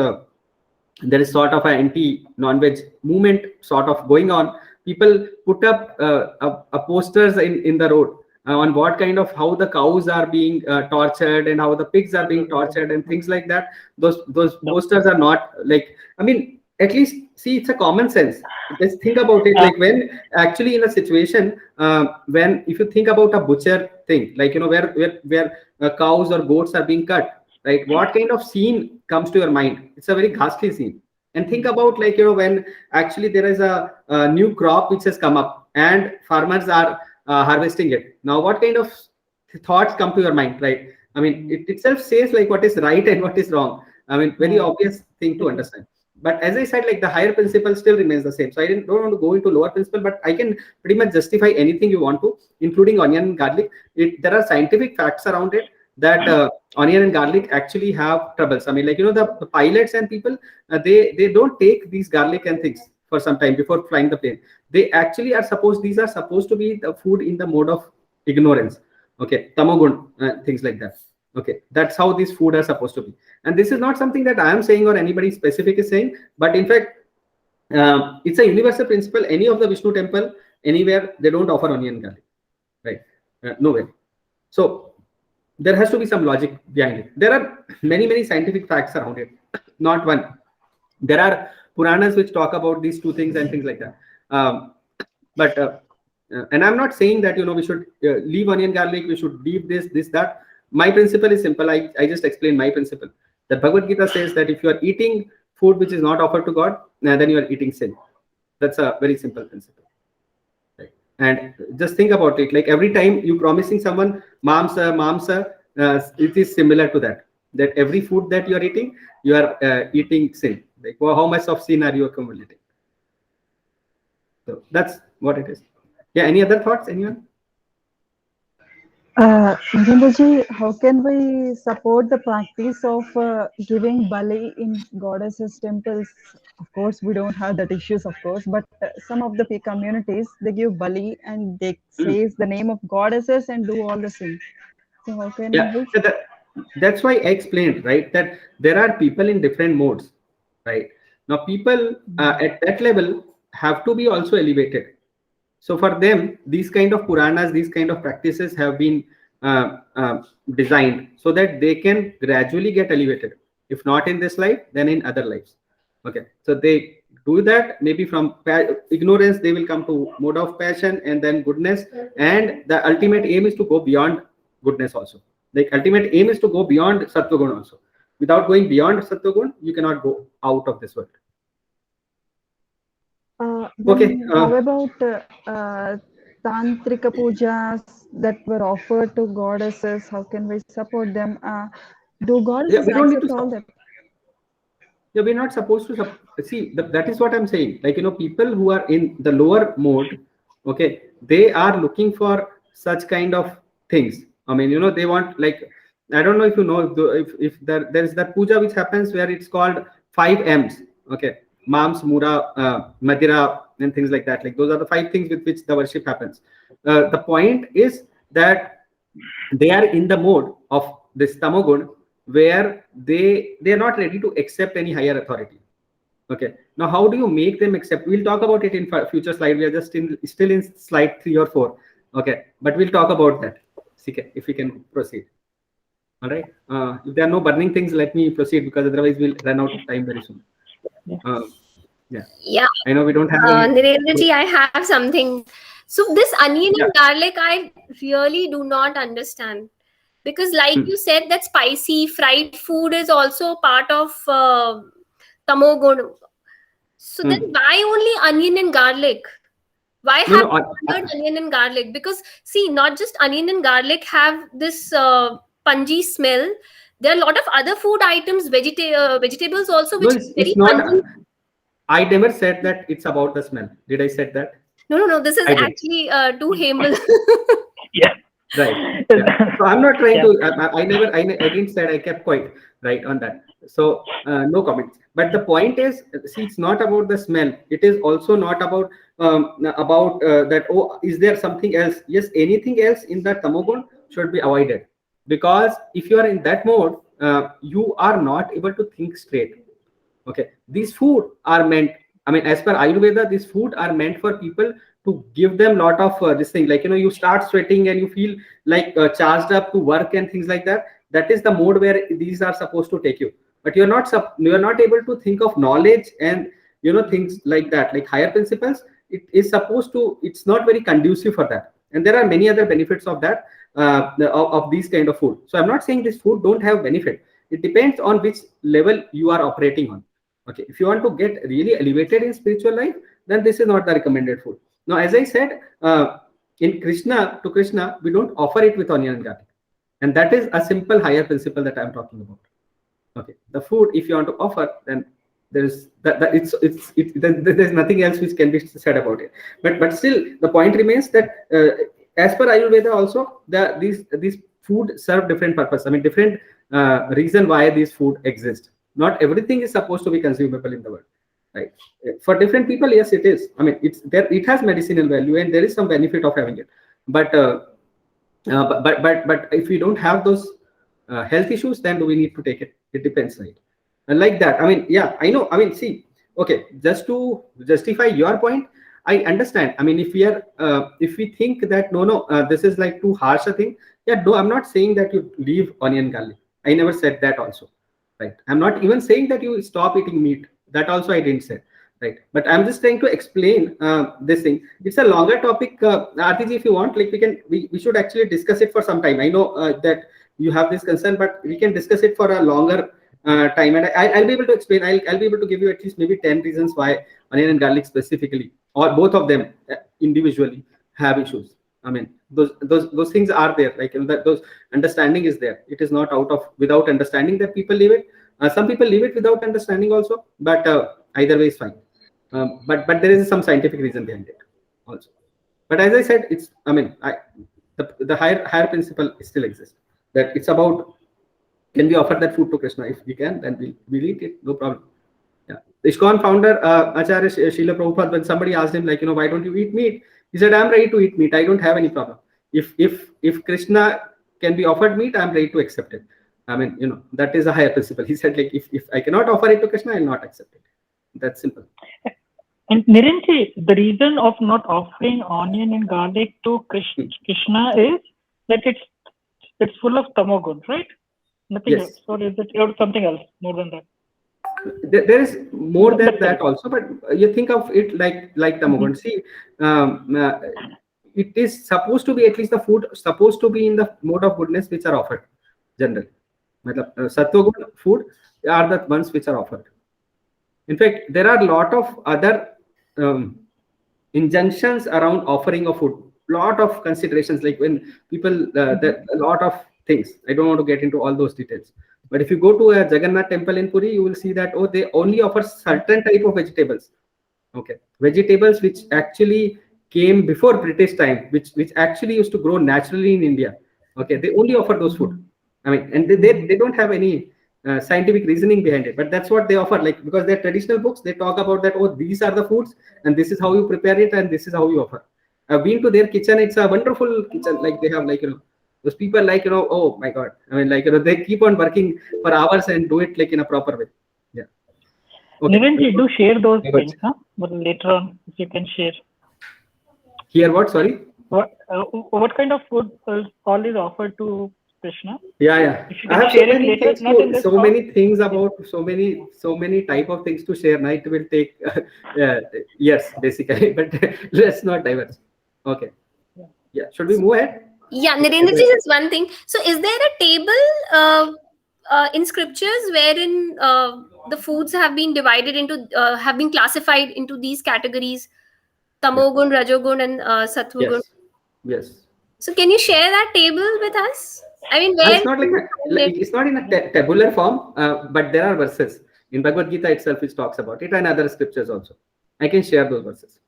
There is sort of an anti-non-veg movement sort of going on. People put up a posters in the road on what kind of how the cows are being tortured and how the pigs are being tortured and things like that. Those No. posters are not like, I mean, at least see, it's a common sense. Just think about it, like when actually in a situation when if you think about a butcher thing, like, where cows or goats are being cut, right? What kind of scene comes to your mind? It's a very ghastly scene. And think about, like, when actually there is a new crop which has come up and farmers are harvesting it. Now what kind of thoughts come to your mind, right? I mean, it itself says like what is right and what is wrong. I mean, very obvious thing to understand. But as I said, like, the higher principle still remains the same. So I don't want to go into lower principle, but I can pretty much justify anything you want to, including onion and garlic. There are scientific facts around it that onion and garlic actually have troubles. I mean, like, the pilots and people, they don't take these garlic and things for some time before flying the plane. They actually these are supposed to be the food in the mode of ignorance. Okay, tamogun, things like that. Okay, that's how these food are supposed to be. And this is not something that I am saying or anybody specific is saying, but in fact, it's a universal principle. Any of the Vishnu temple, anywhere, they don't offer onion and garlic, right? Nowhere. So there has to be some logic behind it. There are many scientific facts around it, not one. There are Puranas which talk about these two things and things like that. And I'm not saying that, we should leave onion garlic, we should leave this that. My principle is simple. I just explained my principle. The Bhagavad Gita says that if you are eating food which is not offered to God, then you are eating sin. That's a very simple principle. Right? And just think about it. Like, every time you promising someone mamsa, it is similar to that. That every food that you are eating sin. Like, well, how much of sin are you accumulating? So that's what it is. Yeah. Any other thoughts? Anyone? Nagendraji, how can we support the practice of giving bali in goddesses' temples? Of course, we don't have that issues, of course, but some of the communities, they give bali and they says the name of goddesses and do all the things. So how can Yeah. we? So that's why I explained, right, that there are people in different modes, right? Now, people at that level have to be also elevated. So for them, these kind of Puranas, these kind of practices have been designed so that they can gradually get elevated. If not in this life, then in other lives. Okay, so they do that. Maybe from ignorance, they will come to mode of passion and then goodness. And the ultimate aim is to go beyond goodness also. Like, ultimate aim is to go beyond Sattvagun also. Without going beyond Sattvagun, you cannot go out of this world. Okay. How about tantrika pujas that were offered to goddesses? How can we support them? Do goddesses we don't need accept to all that? Yeah, we're not supposed to see that is what I'm saying. Like, people who are in the lower mode, okay, they are looking for such kind of things. I mean, they want, like, I don't know if you know, if there is that puja which happens where it's called 5 M's. Okay, Mams, Mura, Madira, and things like that. Like, those are the 5 things with which the worship happens. The point is that they are in the mode of this tamogun where they are not ready to accept any higher authority. Okay, now how do you make them accept? We'll talk about it in future slide. We are just still in slide 3 or 4. Okay, but we'll talk about that. Okay, if we can proceed. All right, if there are no burning things, let me proceed, because otherwise we'll run out of time very soon. Yeah. I know we don't have Nirendraji, I have something. So this onion and garlic, I really do not understand. Because like you said, that spicy fried food is also part of tamogun. So then why only onion and garlic? Why have onion and garlic? Because see, not just onion and garlic have this pungy smell. There are a lot of other food items, vegetables also, No, which are it's very not. pungent. I never said that it's about the smell. Did I said that? No. This is I didn't. actually too humble. Yeah. Right. Yeah. So I'm not trying Yeah. to. I didn't say. I kept quiet. Right on that. So no comments. But the point is, see, it's not about the smell. It is also not about that. Oh, is there something else? Yes, anything else in the tamogun should be avoided, because if you are in that mode, you are not able to think straight. Okay, these food are meant, I mean, as per Ayurveda, these food are meant for people to give them lot of this thing, like, you start sweating and you feel like charged up to work and things like that. That is the mode where these are supposed to take you. But you're not able to think of knowledge and things like that, like higher principles. It is supposed to, it's not very conducive for that. And there are many other benefits of that, of these kind of food. So I'm not saying this food don't have benefit. It depends on which level you are operating on. Okay, if you want to get really elevated in spiritual life, then this is not the recommended food. Now, as I said, in Krishna, we don't offer it with onion and garlic, and that is a simple higher principle that I'm talking about. Okay, the food, if you want to offer, then there's that there's nothing else which can be said about it. But still, the point remains that as per Ayurveda, also these food serve different purpose. I mean, different reason why these food exist. Not everything is supposed to be consumable in the world, right? For different people, yes, it is. I mean, it's there. It has medicinal value, and there is some benefit of having it. But but if we don't have those health issues, then do we need to take it? It depends, right? And like that, I mean, yeah, I know. I mean, see, okay, just to justify your point, I understand. I mean, if we think that this is like too harsh a thing, yeah, no, I'm not saying that you leave onion garlic. I never said that also, right? I'm not even saying that you stop eating meat. That also I didn't say, right? But I'm just trying to explain this thing. It's a longer topic, RTG. If you want, like we should actually discuss it for some time. I know that you have this concern, but we can discuss it for a longer time, and I'll be able to explain. I'll be able to give you at least maybe 10 reasons why onion and garlic specifically, or both of them individually, have issues. I mean, those things are there. Like, that those understanding is there. It is not out of without understanding that people leave it. Some people leave it without understanding also, but either way is fine. But there is some scientific reason behind it also. But as I said, it's, I mean, the higher principle still exists. That it's about, can we offer that food to Krishna? If we can, then we'll eat it, no problem. Yeah. The ISKCON founder, Acharya Srila Prabhupada, when somebody asked him, like, why don't you eat meat? He said, I'm ready to eat meat. I don't have any problem. If Krishna can be offered meat, I'm ready to accept it. I mean, that is a higher principle. He said, like, if I cannot offer it to Krishna, I'll not accept it. That's simple. And Niranji, the reason of not offering onion and garlic to Krishna is that it's full of tamogun, right? Nothing else. Or is it or something else more than that? There is more than that also, but you think of it like tamogun. See, it is supposed to be, at least the food supposed to be in the mode of goodness which are offered generally. Sattva good food are the ones which are offered. In fact, there are a lot of other injunctions around offering of food. Lot of considerations, like when people, a lot of things. I don't want to get into all those details. But if you go to a Jagannath temple in Puri, you will see that, they only offer certain type of vegetables. Okay, vegetables which actually came before British time, which actually used to grow naturally in India. Okay, they only offer those food. I mean, and they don't have any scientific reasoning behind it, but that's what they offer. Like, because they're traditional books, they talk about that. These are the foods, and this is how you prepare it, and this is how you offer. I've been to their kitchen. It's a wonderful kitchen. Like, they have, like, those people, like, oh my God. I mean, like, they keep on working for hours and do it like in a proper way. Yeah. Okay. Niranji, do share those things, huh? But later on, if you can share. Here, what? Sorry. What kind of food all is offered to Krishna? Yeah. I have so many things many things about so many type of things to share. Night will take years basically, but let's not diverge. Okay. Yeah. Should we move ahead? Yeah, Narendra ji, is one thing. So, is there a table in scriptures wherein the foods have been divided into, have been classified into these categories: tamogun, rajogun, and sattvagun? Yes. So, can you share that table with us? I mean, No, where it's not do like you that. find it? It's not in a tabular form, but there are verses in Bhagavad Gita itself which talks about it, and other scriptures also. I can share those verses.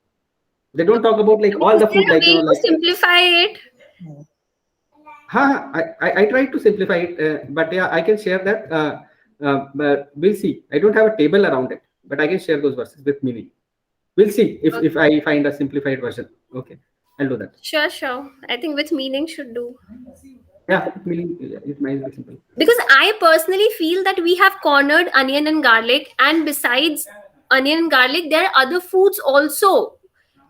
They don't talk about like I mean, all is the there food, a like way to like. simplify it? I try to simplify it, but yeah, I can share that. But we'll see. I don't have a table around it, but I can share those verses with meaning. We'll see if I find a simplified version. Okay, I'll do that. Sure, sure. I think with meaning should do. Yeah, meaning yeah, it might be simple. Because I personally feel that we have cornered onion and garlic, and besides onion and garlic, there are other foods also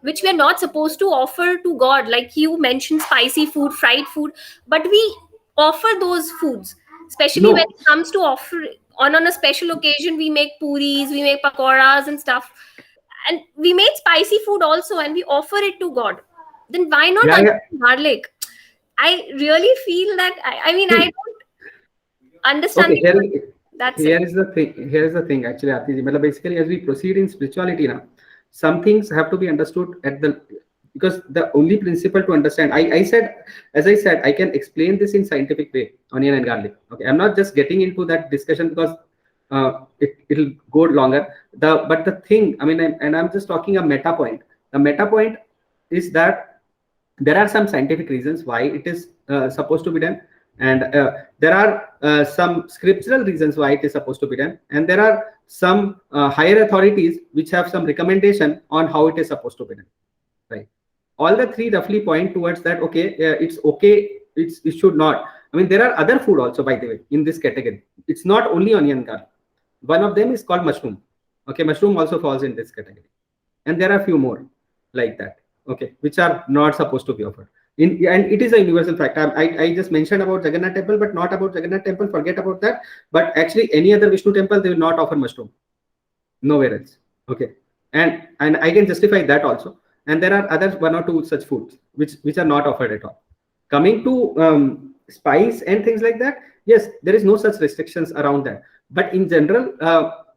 which we are not supposed to offer to God. Like you mentioned, spicy food, fried food, but we offer those foods, especially when No, it comes to offer on a special occasion. We make puris, we make pakoras and stuff, and we made spicy food also, and we offer it to God. Then why not yeah, onion yeah. and garlic? I really feel that I mean I See, don't understand okay, the concept. That's it. here is the thing. Here is the thing. Actually, Aarti ji, matlab basically, as we proceed in spirituality now, some things have to be understood at the, because the only principle to understand. I said, as I said, I can explain this in scientific way, onion and garlic. Okay, I'm not just getting into that discussion because it'll go longer. But the thing, I mean, I'm just talking a meta point. The meta point is that there are some scientific reasons why it is supposed to be done, and there are some scriptural reasons why it is supposed to be done, and there are some higher authorities which have some recommendation on how it is supposed to be done, right? All the three roughly point towards that. Okay, it's okay, it should not. I mean, there are other food also, by the way, in this category. It's not only onion garlic. One of them is called mushroom. Okay, mushroom also falls in this category, and there are a few more like that. Okay, which are not supposed to be offered. And it is a universal fact. I just mentioned about Jagannath temple, but not about Jagannath temple. Forget about that. But actually, any other Vishnu temple, they will not offer mushroom. Nowhere else. Okay, and I can justify that also. And there are other one or two such foods which are not offered at all. Coming to spice and things like that, yes, there is no such restrictions around that. But in general,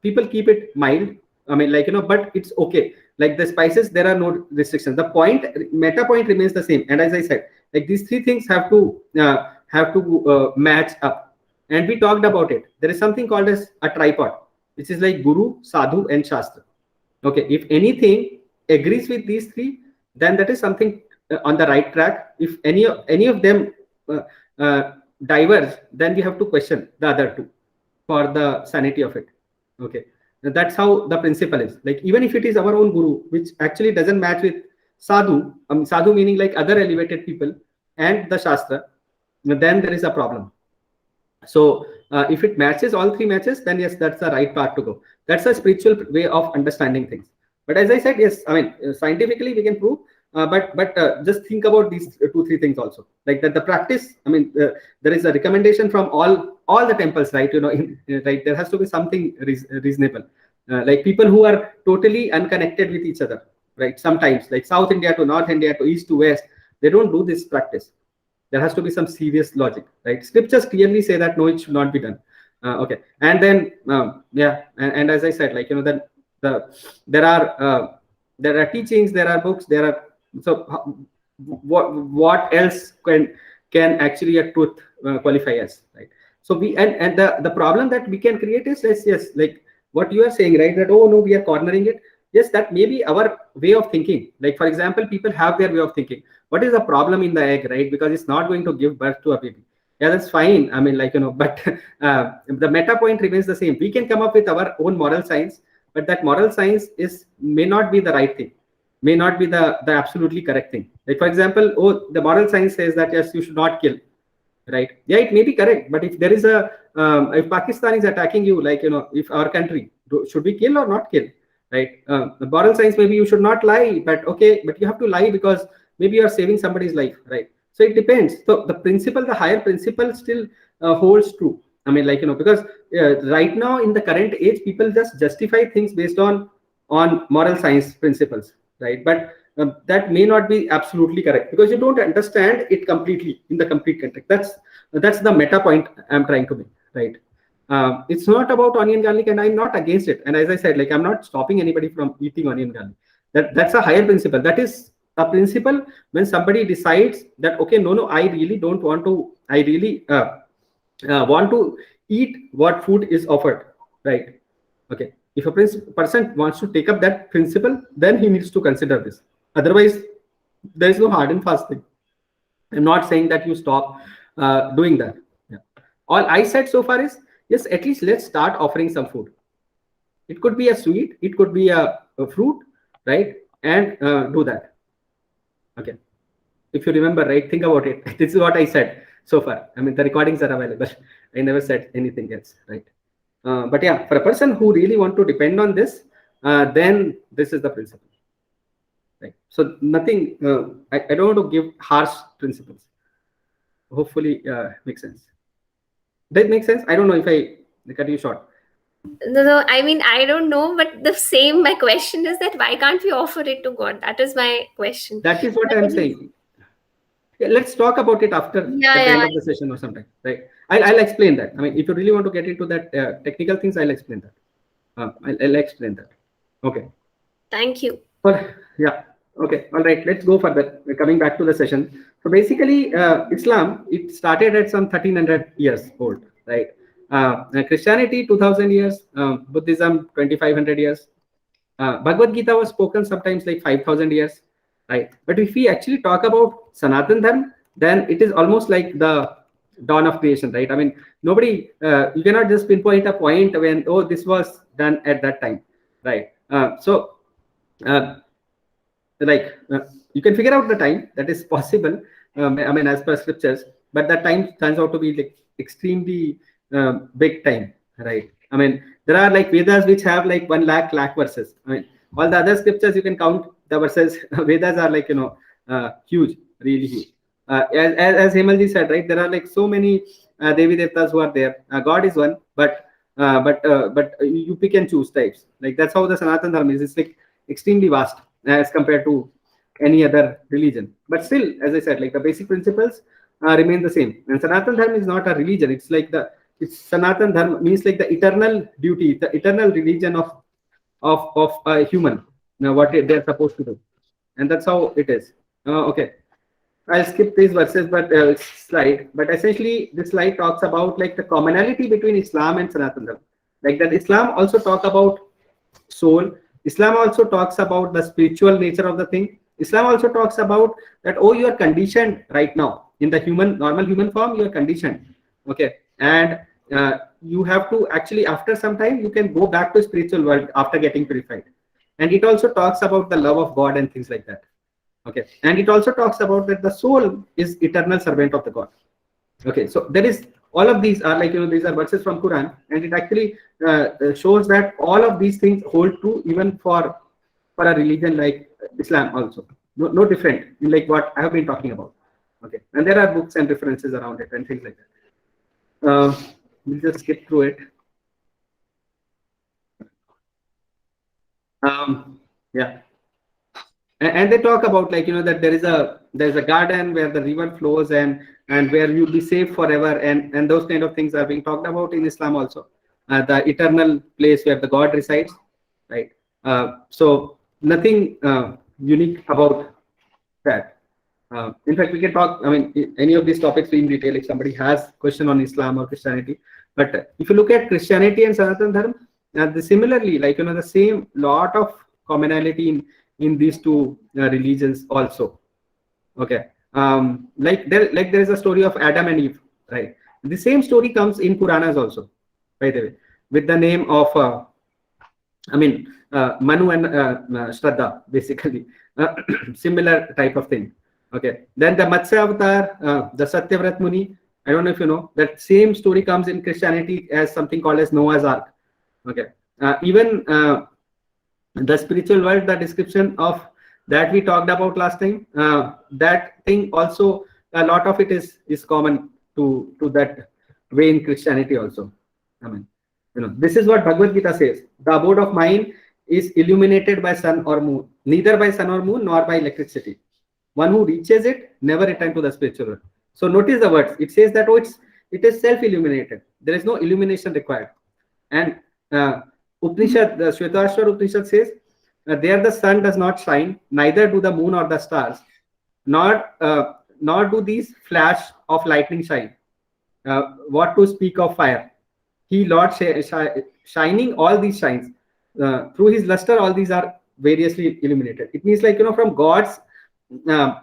people keep it mild. I mean, like, but it's okay. Like the spices, there are no restrictions. The point, meta point remains the same. And as I said, like these three things have to match up. And we talked about it. There is something called as a tripod, which is like Guru, Sadhu, and Shastra. Okay, if anything agrees with these three, then that is something on the right track. If any of them uh, diverge, then we have to question the other two for the sanity of it. Okay, that's how the principle is. Like even if it is our own guru, which actually doesn't match with sadhu, sadhu meaning like other elevated people, and the shastra, then there is a problem. So if it matches, all three matches, then yes, that's the right path to go. That's a spiritual way of understanding things. But as I said, yes, I mean, scientifically we can prove, but just think about these two, three things also. Like that the practice, I mean, there is a recommendation from all the temples, right? Right, there has to be something reasonable. Like people who are totally unconnected with each other, right? Sometimes like South India to North India to East to West, they don't do this practice. There has to be some serious logic, right? Scriptures clearly say that no, it should not be done. Okay, and then yeah, and as I said, like then there are teachings, there are books, there are, so what else can actually a truth qualify as, right? So we, and the problem that we can create is, yes, like what you are saying, right? That, oh no, we are cornering it. Yes, that may be our way of thinking. Like for example, people have their way of thinking. What is the problem in the egg, right? Because it's not going to give birth to a baby. Yeah, that's fine. I mean, like, but the meta point remains the same. We can come up with our own moral science, but that moral science may not be the right thing, may not be the absolutely correct thing. Like for example, oh, the moral science says that yes, you should not kill, right? Yeah, it may be correct, but if there is a if Pakistan is attacking you, like if our country, should we kill or not kill, right? The moral science, maybe you should not lie, but okay, but you have to lie because maybe you are saving somebody's life, right? So it depends. So the principle, the higher principle still holds true. I mean, like because right now in the current age, people just justify things based on moral science principles, right? But that may not be absolutely correct because you don't understand it completely in the complete context. That's the meta point I'm trying to make, right? It's not about onion garlic, and I'm not against it. And as I said, like I'm not stopping anybody from eating onion garlic. That's a higher principle. That is a principle when somebody decides that, okay, no, I really don't want to, I really want to eat what food is offered, right? Okay, if a person wants to take up that principle, then he needs to consider this. Otherwise, there is no hard and fast thing. I'm not saying that you stop doing that. Yeah. All I said so far is, yes, at least let's start offering some food. It could be a sweet, it could be a fruit, right? And do that. Okay. If you remember, right, think about it. This is what I said so far. I mean, the recordings are available. I never said anything else, right? But yeah, for a person who really want to depend on this, then this is the principle. Right. So nothing, I don't want to give harsh principles. Hopefully makes sense. That makes sense. I don't know if I cut you short. No, I mean, I don't know, but the same, my question is that why can't we offer it to God? That is my question. That is what I'm saying. Yeah, let's talk about it after at the end of the session or sometime, right? I'll explain that. I mean, if you really want to get into that technical things, I'll explain that. I'll explain that. Okay. Thank you. Well, yeah. Okay. All right. Let's go further. We're coming back to the session. So basically, Islam, it started at some 1300 years old, right? Christianity 2000 years, Buddhism 2500 years. Bhagavad Gita was spoken sometimes like 5000 years, right? But if we actually talk about Sanatan Dharma, then it is almost like the dawn of creation, right? I mean, nobody, you cannot just pinpoint a point when, oh, this was done at that time, right? You can figure out the time that is possible, I mean, as per scriptures, but that time turns out to be like extremely big time, right? I mean, there are like Vedas which have like 1 lakh verses. I mean, all the other scriptures you can count the verses. Vedas are like, huge, really huge. As Hemalji said, right, there are like so many Devi Devtas who are there. God is one, but you pick and choose types. Like that's how the Sanatan Dharma is. It's like extremely vast as compared to any other religion. But still, as I said, like the basic principles remain the same. And Sanatan Dharma is not a religion. It's like it's Sanatan Dharma means like the eternal duty, the eternal religion of a human. Now, what they're supposed to do, and that's how it is. Okay, I'll skip these verses, but slide. But essentially, this slide talks about like the commonality between Islam and Sanatan Dharma. Like that, Islam also talk about soul. Islam also talks about the spiritual nature of the thing. Islam also talks about that, oh, you are conditioned right now in the normal human form. You are conditioned, okay, and you have to actually, after some time, you can go back to spiritual world after getting purified. And it also talks about the love of God and things like that. Okay, and it also talks about that the soul is eternal servant of the God. Okay, so there is all of these are like, these are verses from Quran, and it actually shows that all of these things hold true even for a religion like Islam also. No different in like what I have been talking about. Okay, and there are books and references around it and things like that. We'll just skip through it. Yeah, and they talk about like, that there's a garden where the river flows and where you'll be safe forever, and those kind of things are being talked about in Islam also. The eternal place where the God resides, right? So nothing unique about that. In fact, we can talk, I mean, any of these topics in detail if somebody has question on Islam or Christianity. But if you look at Christianity and Sanatan Dharma, similarly, like, the same lot of commonality in these two religions also. Okay, like there is a story of Adam and Eve, right? The same story comes in Puranas also, by the way, with the name of Manu and Shraddha, basically. Similar type of thing. Okay, then the Matsya Avatar, the Satyavrat Muni, I don't know if you know, that same story comes in Christianity as something called as Noah's Ark. Okay, even the spiritual world, the description of that we talked about last time, that thing also, a lot of it is common to that way in Christianity also. I mean, this is what Bhagavad Gita says: the abode of mind is illuminated by sun or moon, neither by sun or moon nor by electricity. One who reaches it never return to the spiritual world. So notice the words. It says that, oh, it is self-illuminated. There is no illumination required. And Upanishad, the Shvetashwar Upanishad says, there the sun does not shine, neither do the moon or the stars, nor do these flash of lightning shine. What to speak of fire? He, Lord, shining all these shines. Through his luster, all these are variously illuminated. It means, like, from God's uh,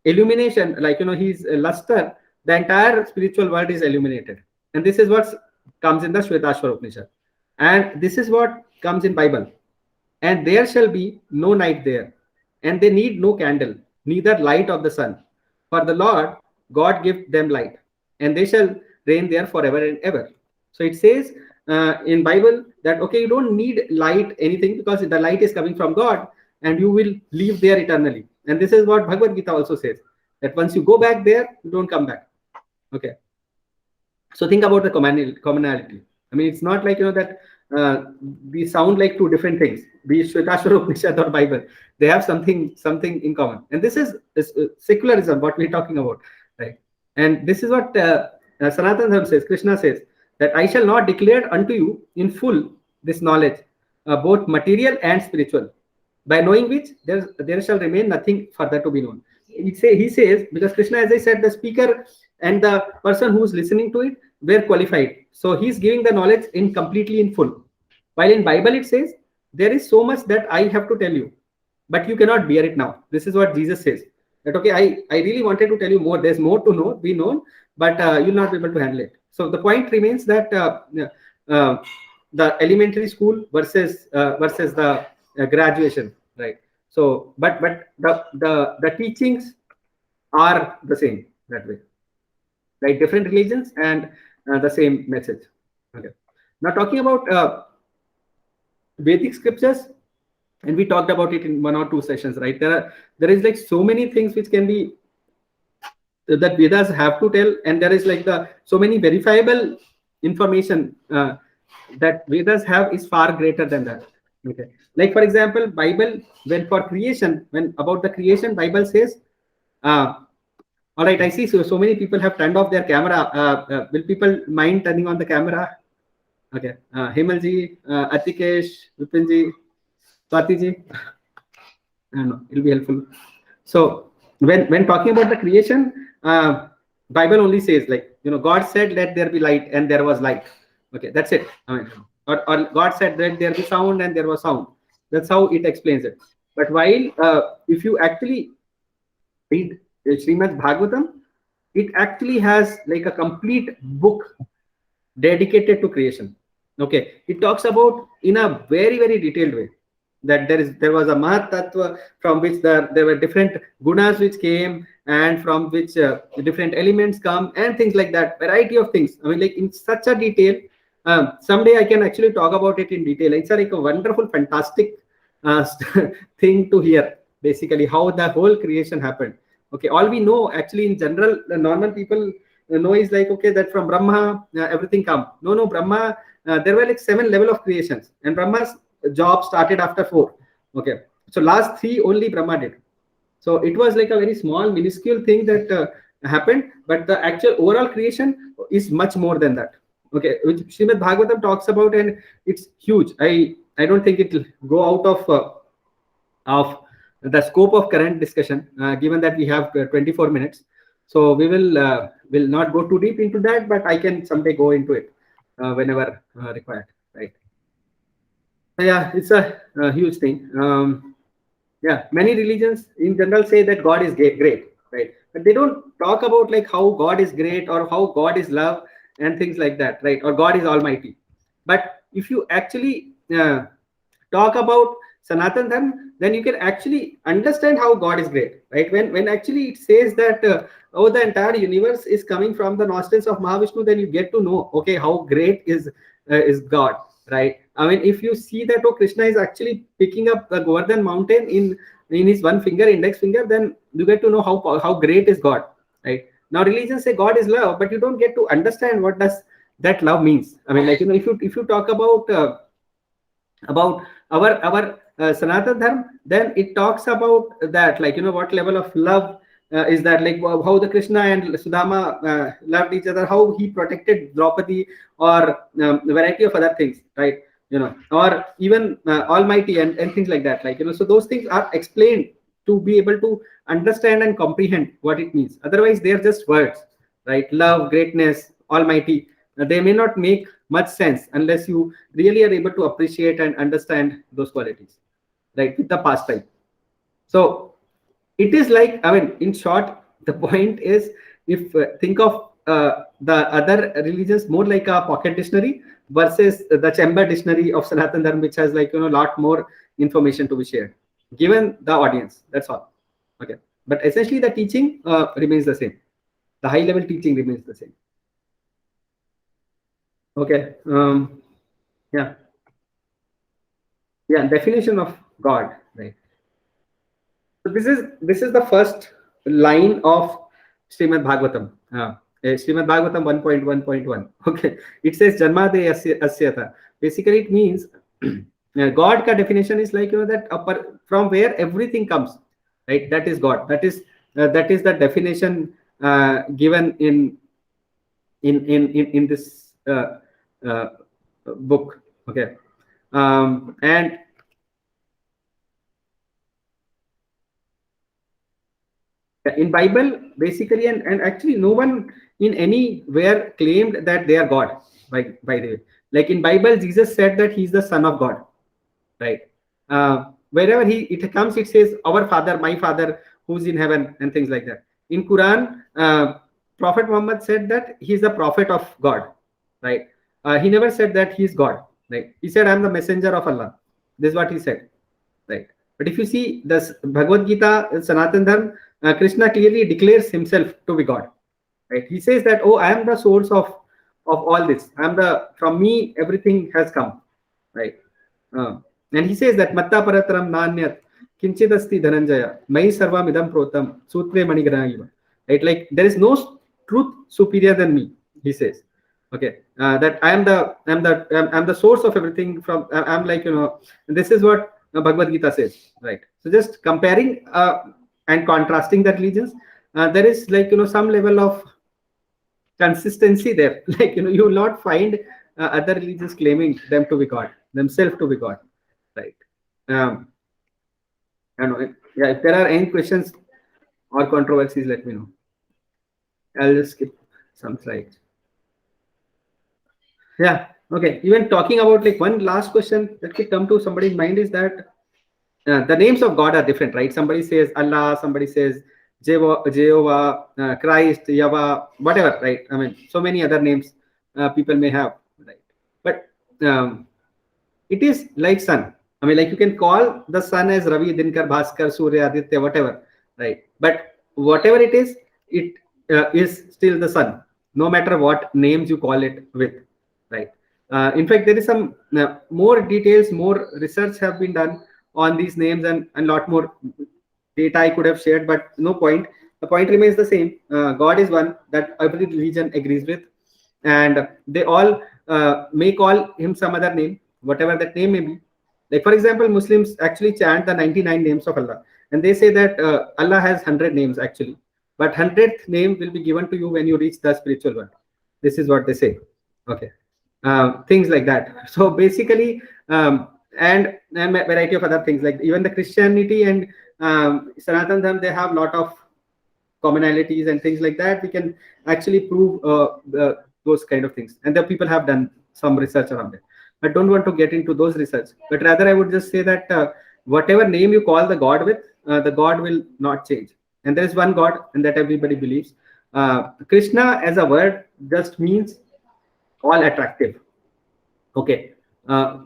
illumination, like, his luster, the entire spiritual world is illuminated. And this is what comes in the Shvetashvara Upanishad. And this is what comes in Bible. And there shall be no night there, and they need no candle, neither light of the sun. For the Lord God give them light, and they shall reign there forever and ever. So it says in Bible that, okay, you don't need light anything, because the light is coming from God, and you will live there eternally. And this is what Bhagavad Gita also says, that once you go back there, you don't come back. Okay. So think about the commonality. I mean, it's not like, that we sound like two different things, be it Shvetashvara Upanishad or Bible. They have something in common. And this is secularism, what we're talking about, right? And this is what Sanatana Dharma says, Krishna says, that I shall not declare unto you in full this knowledge, both material and spiritual, by knowing which there shall remain nothing further to be known. He says, because Krishna, as I said, the speaker and the person who's listening to it were qualified. So he's giving the knowledge completely in full. While in Bible it says, there is so much that I have to tell you, but you cannot bear it now. This is what Jesus says. That, okay, I really wanted to tell you more. There's more to know, be known, but you'll not be able to handle it. So the point remains that the elementary school versus the graduation, right? So, but the teachings are the same that way, right? Different religions and the same message. Okay. Now talking about Vedic scriptures, and we talked about it in 1 or 2 sessions, right? There is like so many things which can be that Vedas have to tell, and there is like so many verifiable information that Vedas have is far greater than that. Okay, like for example, Bible, when about the creation, Bible says, all right, I see so many people have turned off their camera. Will people mind turning on the camera? Okay, Himalji, Atikesh, Vipinji, Swatiji. No, it'll be helpful. So when talking about the creation, Bible only says, like, God said, let there be light, and there was light. Okay, that's it. I mean, or God said, let there be sound, and there was sound. That's how it explains it. But while if you actually read Srimad Bhagavatam, it actually has like a complete book dedicated to creation. Okay, it talks about in a very, very detailed way that there was a Mahat Tattva from which there were different gunas which came, and from which different elements come, and things like that, variety of things. I mean, like in such a detail. Someday I can actually talk about it in detail. It's like a wonderful, fantastic thing to hear, basically how the whole creation happened. Okay, all we know actually in general, the normal people know is like, okay, that from Brahma everything come. No, Brahma, there were like 7 level of creations, and Brahma's job started after 4. Okay, so last 3 only Brahma did. So it was like a very small, minuscule thing that happened, but the actual overall creation is much more than that. Okay, which Srimad Bhagavatam talks about, and it's huge. I don't think it will go out of the scope of current discussion, given that we have 24 minutes. So we will not go too deep into that, but I can someday go into it whenever required, right? So yeah, it's a huge thing. Yeah, many religions in general say that God is great, right? But they don't talk about like how God is great, or how God is love, and things like that, right? Or God is almighty. But if you actually talk about Sanatana Dharma, then you can actually understand how God is great, right? When actually it says that oh, the entire universe is coming from the nostrils of Mahavishnu, then you get to know, okay, how great is God, right? I mean, if you see that, oh, Krishna is actually picking up the Govardhan mountain in his one finger, index finger, then you get to know how great is God, right? Now religions say God is love, but you don't get to understand what does that love means. I mean, like, if you talk about our Sanatana Dharma, then it talks about that, like, what level of love is that, like how the Krishna and Sudama loved each other, how he protected Draupadi, or a variety of other things, right? or even Almighty and things like that. Like, so those things are explained to be able to understand and comprehend what it means. Otherwise, they are just words, right? Love, greatness, Almighty. They may not make much sense unless you really are able to appreciate and understand those qualities, right? With the pastime. So it is like, I mean, in short, the point is, if think of the other religions more like a pocket dictionary versus the chamber dictionary of Sanatan Dharma, which has like, lot more information to be shared, given the audience. That's all. Okay. But essentially, the teaching remains the same. The high level teaching remains the same. Okay. Yeah. Yeah. Definition of God, right? So this is the first line of Srimad Bhagavatam. Srimad Bhagavatam 1.1.1. Okay, it says Janmade Asyata. Basically, it means God ka definition is like, that upper from where everything comes, right? That is God. That is the definition given in this uh, book. Okay, and in Bible basically, and actually no one in anywhere claimed that they are God. By the way, like in Bible, Jesus said that he's the Son of God, right? Wherever it comes, it says our Father, my Father who's in heaven, and things like that. In Quran, Prophet Muhammad said that he's the prophet of God, right? He never said that he's God, right? He said, I'm the messenger of Allah. This is what he said, right? But if you see this Bhagavad Gita, Sanatan Dharma, Krishna clearly declares himself to be God, right? He says that, oh, I am the source of all this. From me everything has come, right? Uh, and he says that Matta Parataram Nanyat Kinchidasti Dhananjaya Mai Sarvam Idam Protam Sutre Manigrana, right? Like there is no truth superior than me, he says. Okay, that I'm the source of everything. I'm like, this is what Bhagavad Gita says, right? So just comparing and contrasting the religions, there is like, some level of consistency there. Like, you will not find other religions claiming them to be God, themselves to be God, right? Um, I don't know. Yeah, if there are any questions or controversies, let me know. I'll just skip some slides. Yeah. Okay. Even talking about like one last question that could come to somebody's mind is that the names of God are different, right? Somebody says Allah, somebody says Jehovah, Christ, Yahweh, whatever, right? I mean, so many other names people may have, right? But it is like sun. I mean, like you can call the sun as Ravi, Dinkar, Bhaskar, Surya, Aditya, whatever, right? But whatever it is still the sun, no matter what names you call it with, right? In fact, there is some more details, more research have been done on these names, and a lot more data I could have shared, but no point. The point remains the same. God is one that every religion agrees with, and they all may call him some other name, whatever that name may be. Like for example, Muslims actually chant the 99 names of Allah, and they say that Allah has 100 names actually, but 100th name will be given to you when you reach the spiritual world. This is what they say. Okay, things like that. So basically, and a variety of other things, like even the Christianity and Sanatan Dharma, they have a lot of commonalities and things like that. We can actually prove those kind of things, and the people have done some research around it. I don't want to get into those research, but rather I would just say that whatever name you call the God with, the God will not change, and there is one God, and that everybody believes. Krishna as a word just means all attractive. Okay,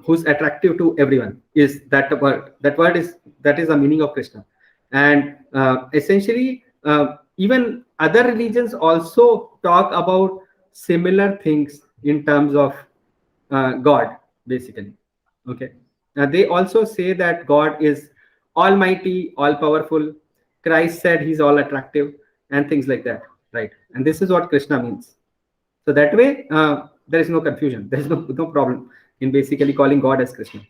who's attractive to everyone is that word. That is the meaning of Krishna. And essentially, even other religions also talk about similar things in terms of God, basically. Okay, they also say that God is almighty, all powerful. Christ said he's all attractive, and things like that, right? And this is what Krishna means. So that way, there is no confusion. There is no problem in basically calling God as Krishna,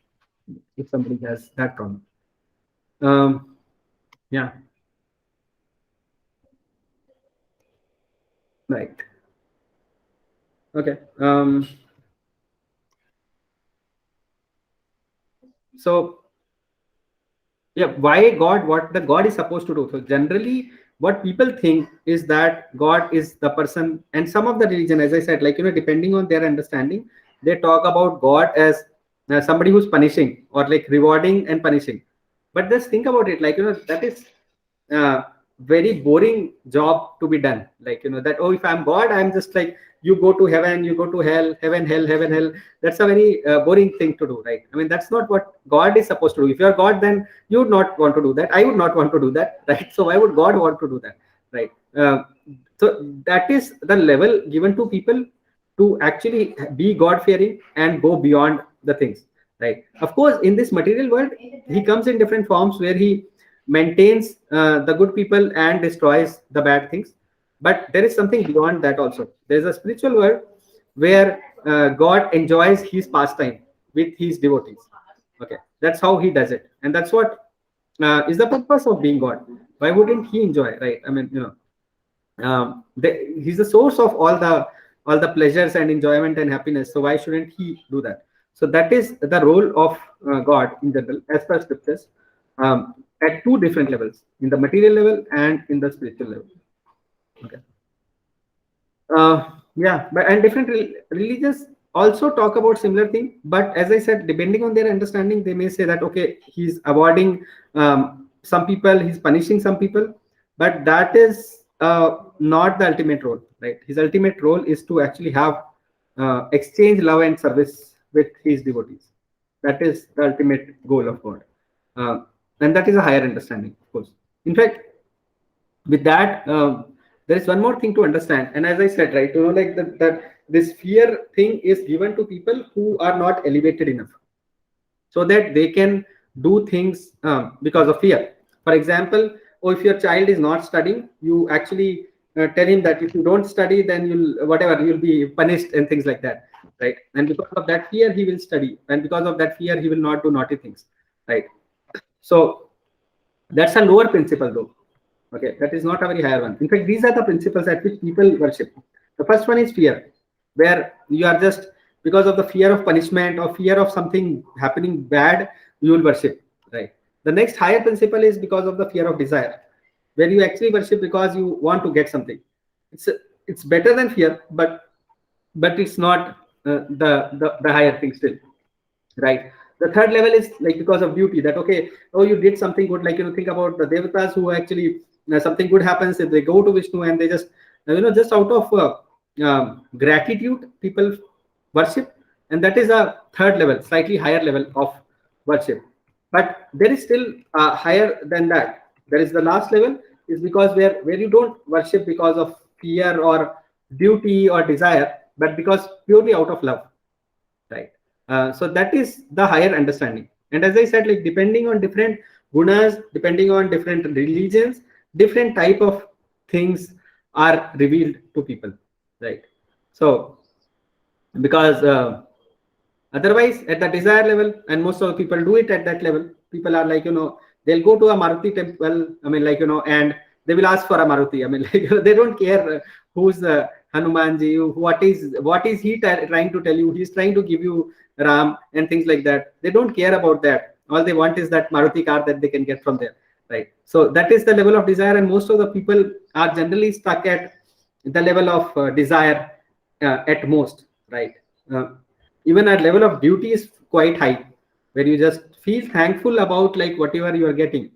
if somebody has that problem. Yeah. Right. Okay. So yeah, why God? What the God is supposed to do? So generally, what people think is that God is the person, and some of the religion, as I said, like depending on their understanding, they talk about God as somebody who's punishing or like rewarding and punishing. But just think about it, like that is very boring job to be done. Like that, oh, if I'm God, I'm just like, you go to heaven, you go to hell, heaven, hell, heaven, hell. That's a very boring thing to do, right? I mean, that's not what God is supposed to do. If you're God, then you would not want to do that. I would not want to do that, right? So why would God want to do that, right? So that is the level given to people to actually be God fearing and go beyond the things, right? Of course, in this material world, he comes in different forms where he maintains the good people and destroys the bad things. But there is something beyond that also. There's a spiritual world where God enjoys his pastime with his devotees. Okay, that's how he does it, and that's what is the purpose of being God. Why wouldn't he enjoy, right? I mean, he's the source of all the pleasures and enjoyment and happiness. So why shouldn't he do that? So that is the role of God in general, as per scriptures, at two different levels: in the material level and in the spiritual level. Okay. Yeah, but and different religions also talk about similar thing. But as I said, depending on their understanding, they may say that okay, he's avoiding some people, he's punishing some people, but that is not the ultimate role, right? His ultimate role is to actually have exchange love and service with his devotees. That is the ultimate goal of God, and that is a higher understanding, of course. In fact, with that, there is one more thing to understand, and as I said, right, like that this fear thing is given to people who are not elevated enough, so that they can do things because of fear. For example, or if your child is not studying, you actually tell him that if you don't study, then you'll whatever, you'll be punished and things like that, right? And because of that fear, he will study, and because of that fear, he will not do naughty things, right? So that's a lower principle, though. Okay, that is not a very higher one. In fact, these are the principles at which people worship. The first one is fear, where you are just because of the fear of punishment or fear of something happening bad, you will worship, right? The next higher principle is because of the fear of desire, where you actually worship because you want to get something. It's better than fear, but it's not the higher thing still, right? The third level is like because of duty, that okay, oh, you did something good, like think about the devatas who actually something good happens if they go to Vishnu, and they just just out of gratitude, people worship, and that is a third level, slightly higher level of worship. But there is still higher than that. There is the last level, is because where you don't worship because of fear or duty or desire, but because purely out of love, right? So that is the higher understanding. And as I said, like depending on different gunas, depending on different religions, different type of things are revealed to people, right? So because otherwise at the desire level, and most of the people do it at that level, people are like they'll go to a Maruti temple, I mean, like and they will ask for a Maruti, I mean, like they don't care who's Hanumanji, what is he trying to tell you. He's trying to give you Ram and things like that. They don't care about that. All they want is that Maruti car that they can get from there, right? So that is the level of desire, and most of the people are generally stuck at the level of desire at most, right? Even our level of duty is quite high, where you just feel thankful about like whatever you are getting,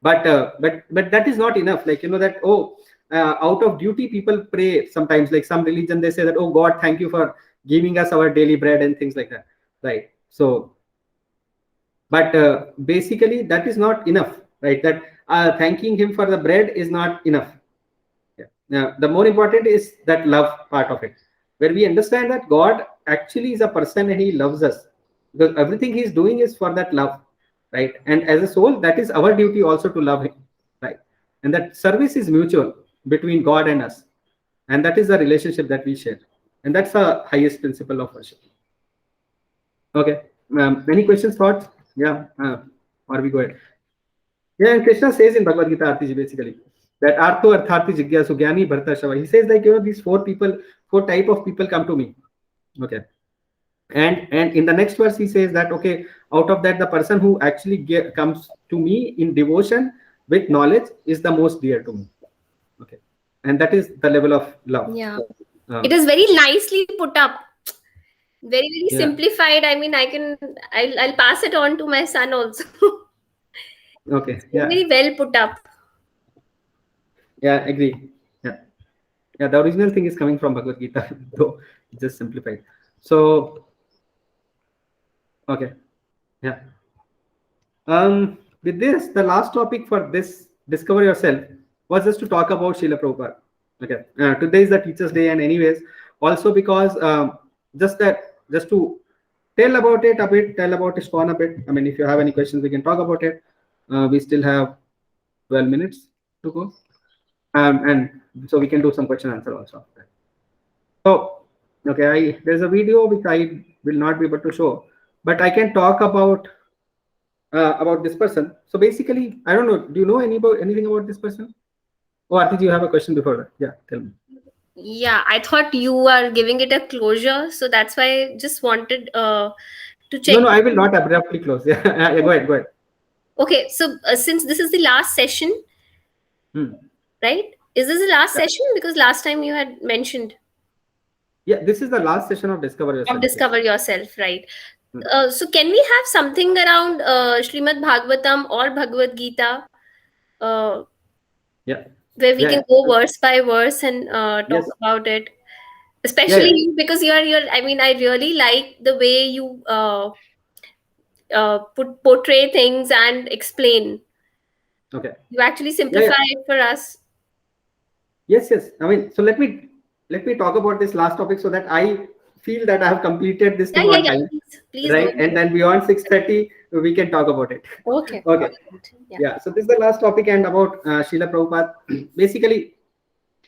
but that is not enough. Like that, oh, out of duty people pray sometimes, like some religion, they say that, oh God, thank you for giving us our daily bread and things like that, right? So but basically that is not enough, right? That thanking him for the bread is not enough. Yeah. Now, the more important is that love part of it, where we understand that God actually is a person and he loves us, because everything he's doing is for that love, right? And as a soul, that is our duty also to love him, right? And that service is mutual between God and us, and that is the relationship that we share, and that's the highest principle of worship. Okay. Any questions, thoughts? Yeah. Or we go ahead. Yeah, and Krishna says in Bhagavad Gita Artiji basically that Artho Artharthi Jigyasu Gyani Bharata Shava. He says like these four type of people come to me. Okay. And in the next verse he says that, okay, out of that, the person who actually comes to me in devotion with knowledge is the most dear to me. Okay, and that is the level of love. Yeah. It is very nicely put up. Very Yeah. simplified. I mean, I'll pass it on to my son also. Okay. It's Yeah. very well put up. Yeah. Agree. Yeah. Yeah. The original thing is coming from Bhagavad Gita, though it's just simplified. So, okay. Yeah. With this, the last topic for this Discover Yourself was just to talk about Srila Prabhupada. Okay. Today is the Teachers' Day, and anyways, also because just to tell about it a bit, tell about ISKCON a bit. I mean, if you have any questions, we can talk about it. We still have 12 minutes to go. And so we can do some question answer also. So, okay, there's a video which I will not be able to show, but I can talk about this person. So basically, I don't know. Do you know anything about this person? Oh, Arti, you have a question before that? Yeah, tell me. Yeah, I thought you are giving it a closure, so that's why I just wanted to check. No, I will not abruptly close. Yeah, yeah, go ahead, go ahead. Okay, so since this is the last session, right? Is this the last session? Because last time you had mentioned Yeah, this is the last session of Discover of Yourself. Discover Yourself, right? So can we have something around Srimad Bhagavatam or Bhagavad Gita, Yeah. where we can go verse by verse and talk Yes. about it? Especially you, because you're. I mean, I really like the way you portray things and explain. Okay. You actually simplify it for us. Yes. I mean, so let me talk about this last topic so that I feel that I have completed this thing on time. Please right, go. and then beyond 6:30 we can talk about it. Okay. Okay. Yeah. Yeah. So this is the last topic, and about Srila Prabhupada. Basically,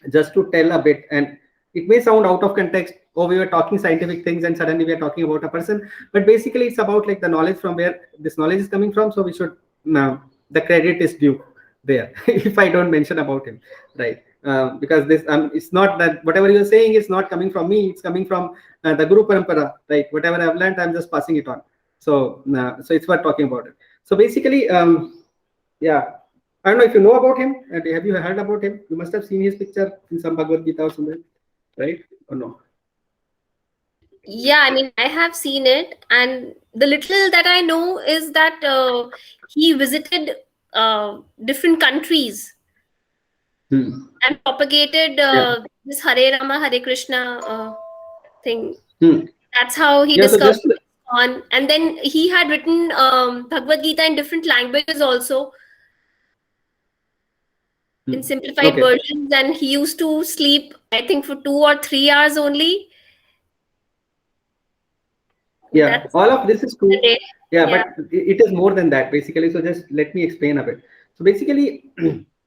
just to tell a bit, and it may sound out of context, or we were talking scientific things and suddenly we are talking about a person, but basically it's about like the knowledge from where this knowledge is coming from. So we should, the credit is due there if I don't mention about him, right? Because this it's not that whatever you're saying is not coming from me, it's coming from the Guru Parampara, right? Whatever I've learned, I'm just passing it on. So so it's worth talking about it. So basically, yeah, I don't know if you know about him. Have you heard about him? You must have seen his picture in some Bhagavad Gita or somewhere, right? Or no? Yeah, I mean, I have seen it, and the little that I know is that he visited different countries and propagated this Hare Rama, Hare Krishna thing. That's how he Yeah, so discovered just on. And then he had written Bhagavad Gita in different languages also, in simplified versions. And he used to sleep, I think, for 2 or 3 hours only. Yeah, That's all of this is true. Yeah. But it is more than that, basically. So just let me explain a bit. So basically,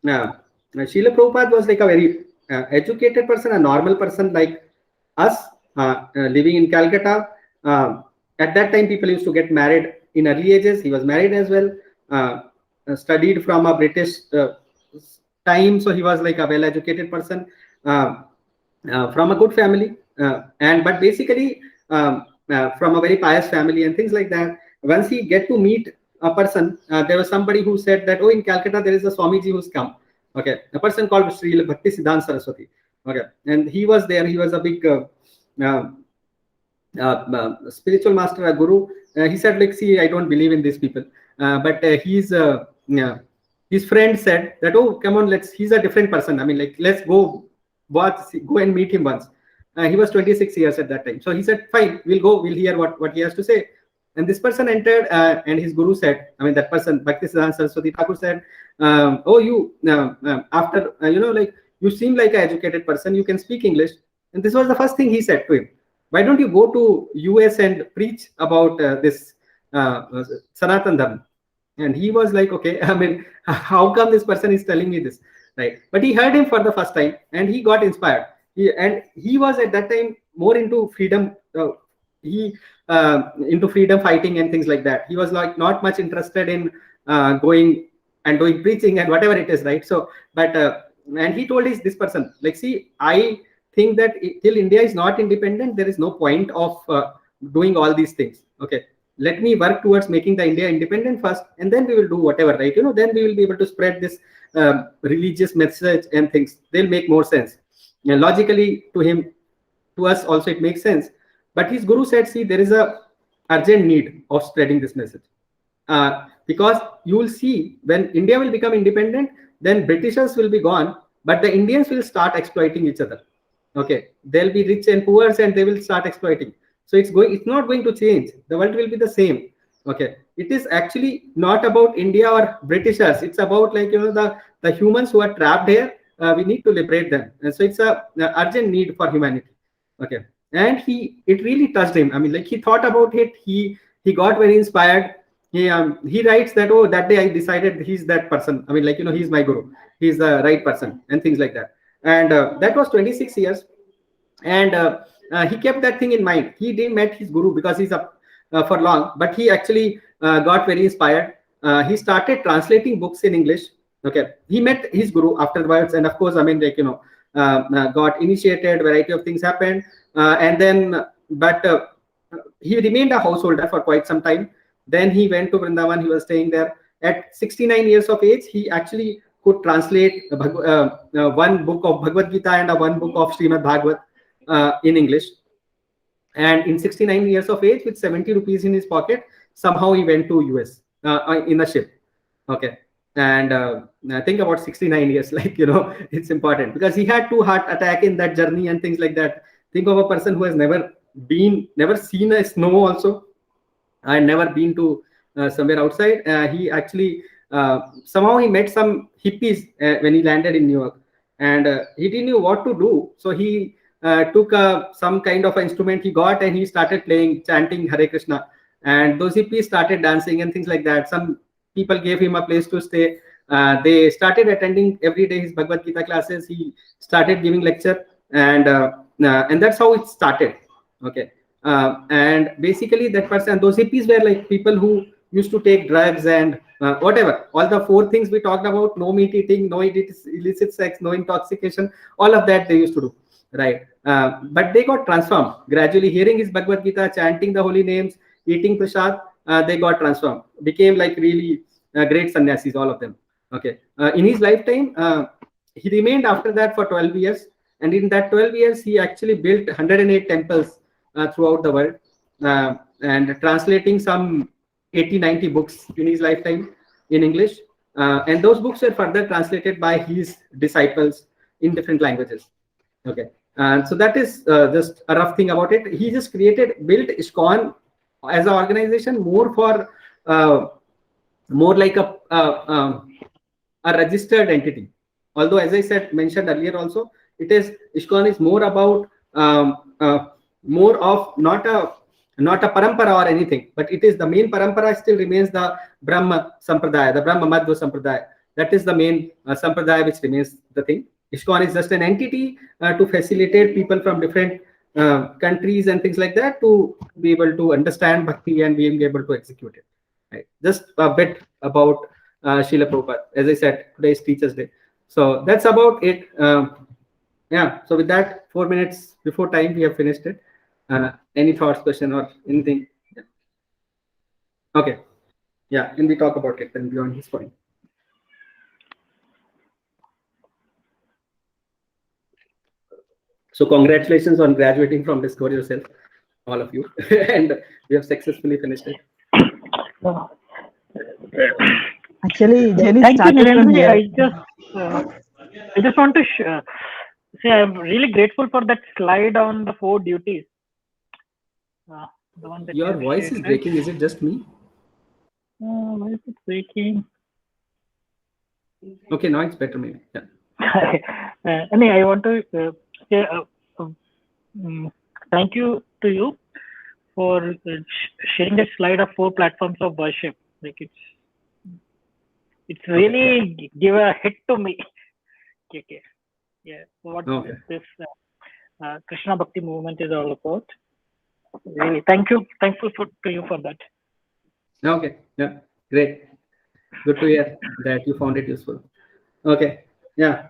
Srila Prabhupada was like a very educated person, a normal person like us, living in Calcutta. At that time, people used to get married in early ages. He was married as well, studied from a British time. So he was like a well-educated person from a good family. But basically, from a very pious family and things like that. Once he get to meet a person, there was somebody who said that, oh, in Calcutta there is a Swamiji who's come. Okay, a person called Sri Bhakti Siddhanta Saraswati. Okay, and he was there. He was a big spiritual master, a guru. He said, like, see, I don't believe in these people, but his friend said that, oh, come on, he's a different person. I mean, like, let's go and meet him once. He was 26 years at that time. So he said, fine, we'll go, we'll hear what he has to say. And this person entered, and his guru said, I mean, that person, Bhakti Siddhanta Saraswati Thakur said, oh, you, after, like, you seem like an educated person, you can speak English. And this was the first thing he said to him. Why don't you go to US and preach about this Sanatan Dharma? And he was like, okay, I mean, how come this person is telling me this, right? But he heard him for the first time, and he got inspired. He was at that time more into freedom. Into freedom fighting and things like that. He was like not much interested in going and doing preaching and whatever it is, right? So, but and he told this person, like, see, I think that till India is not independent, there is no point of doing all these things. Okay, let me work towards making the India independent first, and then we will do whatever, right? Then we will be able to spread this religious message and things. They'll make more sense. And logically, to him, to us also, it makes sense. But his guru said, see, there is a urgent need of spreading this message. Because you will see when India will become independent, then Britishers will be gone, but the Indians will start exploiting each other. Okay, they'll be rich and poor, and they will start exploiting. So it's not going to change. The world will be the same. Okay, it is actually not about India or Britishers. It's about, like, the humans who are trapped here. We need to liberate them, and so it's a urgent need for humanity. Okay, and it really touched him. I mean, like, he thought about it. He got very inspired. He writes that, oh, that day I decided he's that person. I mean, like, he's my guru. He's the right person, and things like that. And that was 26 years. And he kept that thing in mind. He didn't met his guru because he's up for long, but he actually got very inspired. He started translating books in English. Okay, he met his guru afterwards, and of course, I mean, like, got initiated. Variety of things happened, and then, but he remained a householder for quite some time. Then he went to Vrindavan. He was staying there. At 69 years of age, he actually could translate one book of Bhagavad Gita and one book of Srimad Bhagavad in English. And in 69 years of age, with 70 rupees in his pocket, somehow he went to US in a ship. Okay. And think about 69 years, like, it's important, because he had 2 heart attack in that journey and things like that. Think of a person who has never seen a snow also, and never been to somewhere outside. He actually somehow he met some hippies when he landed in New York, and he didn't know what to do. So he took some kind of an instrument he got, and he started playing, chanting Hare Krishna, and those hippies started dancing and things like that. Some people gave him a place to stay. They started attending every day his Bhagavad Gita classes. He started giving lecture, and that's how it started. Okay. And basically that person, those hippies were like people who used to take drugs and whatever, all the 4 things we talked about: no meat eating, no illicit sex, no intoxication, all of that they used to do, right? But they got transformed gradually, hearing his Bhagavad Gita, chanting the holy names, eating prasad. They got transformed, became like really great sannyasis, all of them. Okay. In his lifetime, he remained after that for 12 years, and in that 12 years he actually built 108 temples throughout the world, and translating some 80-90 books in his lifetime in English, and those books were further translated by his disciples in different languages. Okay, and so that is just a rough thing about it. He just built ISKCON as an organization more for more like a registered entity. Although, as I mentioned earlier also, ISKCON is more about more of not a parampara or anything, but it is the main parampara still remains the Brahma Sampradaya, the Brahma Madhva Sampradaya. That is the main Sampradaya which remains the thing. ISKCON is just an entity to facilitate people from different countries and things like that to be able to understand Bhakti and being able to execute it. Right. Just a bit about Srila Prabhupada. As I said, today is Teachers' Day. So that's about it. Yeah. So with that, 4 minutes before time, we have finished it. Any thoughts, question, or anything? Yeah. Okay. Yeah, and we talk about it then beyond his point. So congratulations on graduating from Discover Yourself, all of you, and we have successfully finished it. Actually, Jenny Thank you, started from Nirendra. here. I just want to say I'm really grateful for that slide on the 4 duties. The one that Your voice is breaking. Is it just me? Why is it breaking? Okay, now it's better maybe. Yeah. Anyway, I want to say thank you to you for sharing that slide of 4 platforms of worship. Like it's really give a hit to me. Okay. Yeah. What this Krishna Bhakti movement is all about. Really, thankful to you for that. Okay. Yeah. Great. Good to hear that you found it useful. Okay. Yeah.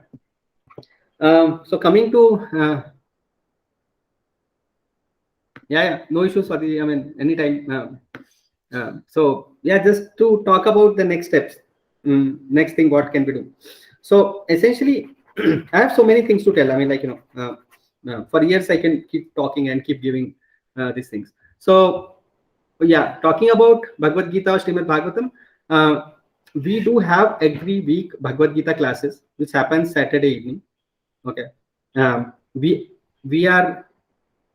So coming to Yeah, no issues, Swati. I mean, anytime. So yeah, just to talk about the next steps. Next thing, what can we do? So essentially, I have so many things to tell. I mean, like, for years I can keep talking and keep giving these things. So yeah, talking about Bhagavad Gita or Srimad Bhagavatam, we do have every week Bhagavad Gita classes, which happens Saturday evening. Okay, we are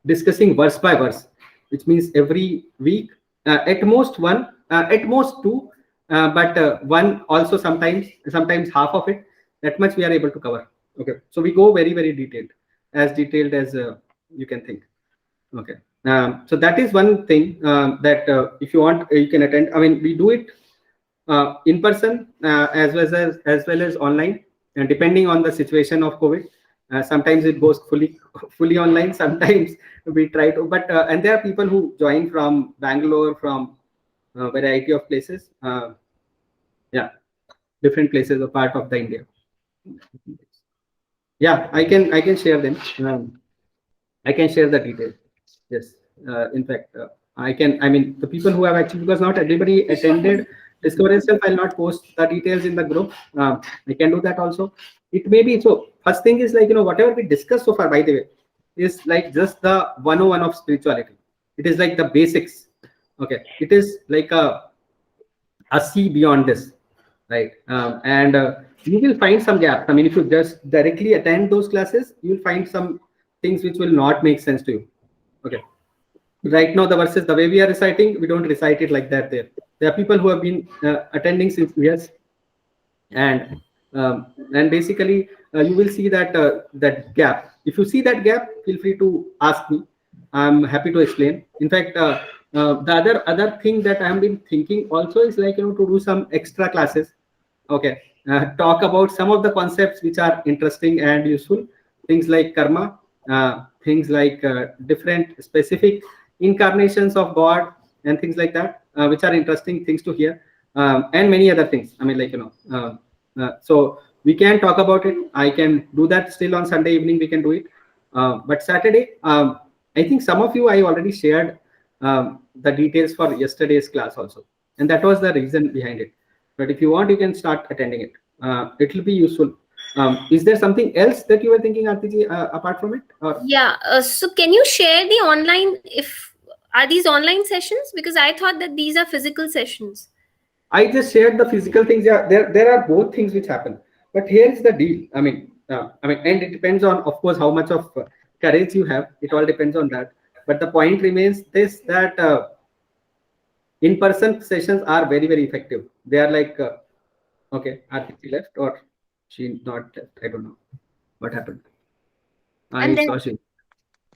discussing verse by verse, which means every week, at most one, at most two, but one also sometimes half of it. That much we are able to cover. Okay, so we go very detailed as you can think. Okay, so that is one thing that if you want, you can attend. I mean, we do it in person as well as online, and depending on the situation of COVID. Sometimes it goes fully online. Sometimes we try to, but and there are people who join from Bangalore, from a variety of places. Yeah, different places, a part of the India. Yeah, I can share them. I can share the details. Yes. In fact, I mean, the people who have actually, because not everybody attended Discover Yourself, I'll not post the details in the group. I can do that also. It may be so. First thing is, like, whatever we discussed so far, by the way, is like just the 101 of spirituality. It is like the basics. Okay. It is like a sea beyond this, right? And you will find some gaps. I mean, if you just directly attend those classes, you will find some things which will not make sense to you. Okay, right now the verses, the way we are reciting, we don't recite it like that. There are people who have been attending since years, and basically you will see that that gap. If you see that gap, feel free to ask me. I'm happy to explain. In fact, the other thing that I have been thinking also is, like, to do some extra classes. Okay, talk about some of the concepts which are interesting and useful, things like karma, things like different specific incarnations of God, and things like that, which are interesting things to hear, and many other things. I mean, like, so we can talk about it. I can do that still on Sunday evening. We can do it, but Saturday, I think some of you, I already shared the details for yesterday's class also, and that was the reason behind it. But if you want, you can start attending it. It will be useful. Is there something else that you were thinking, Artiji, apart from it? Or Yeah. So can you share the online, if are these online sessions? Because I thought that these are physical sessions. I just shared the physical things. Yeah, there are both things which happen. But here is the deal. I mean, and it depends on, of course, how much of courage you have. It all depends on that. But the point remains this, that in-person sessions are very effective. They are like, okay, Artiji left, or she not left. I don't know what happened. I And then saw she.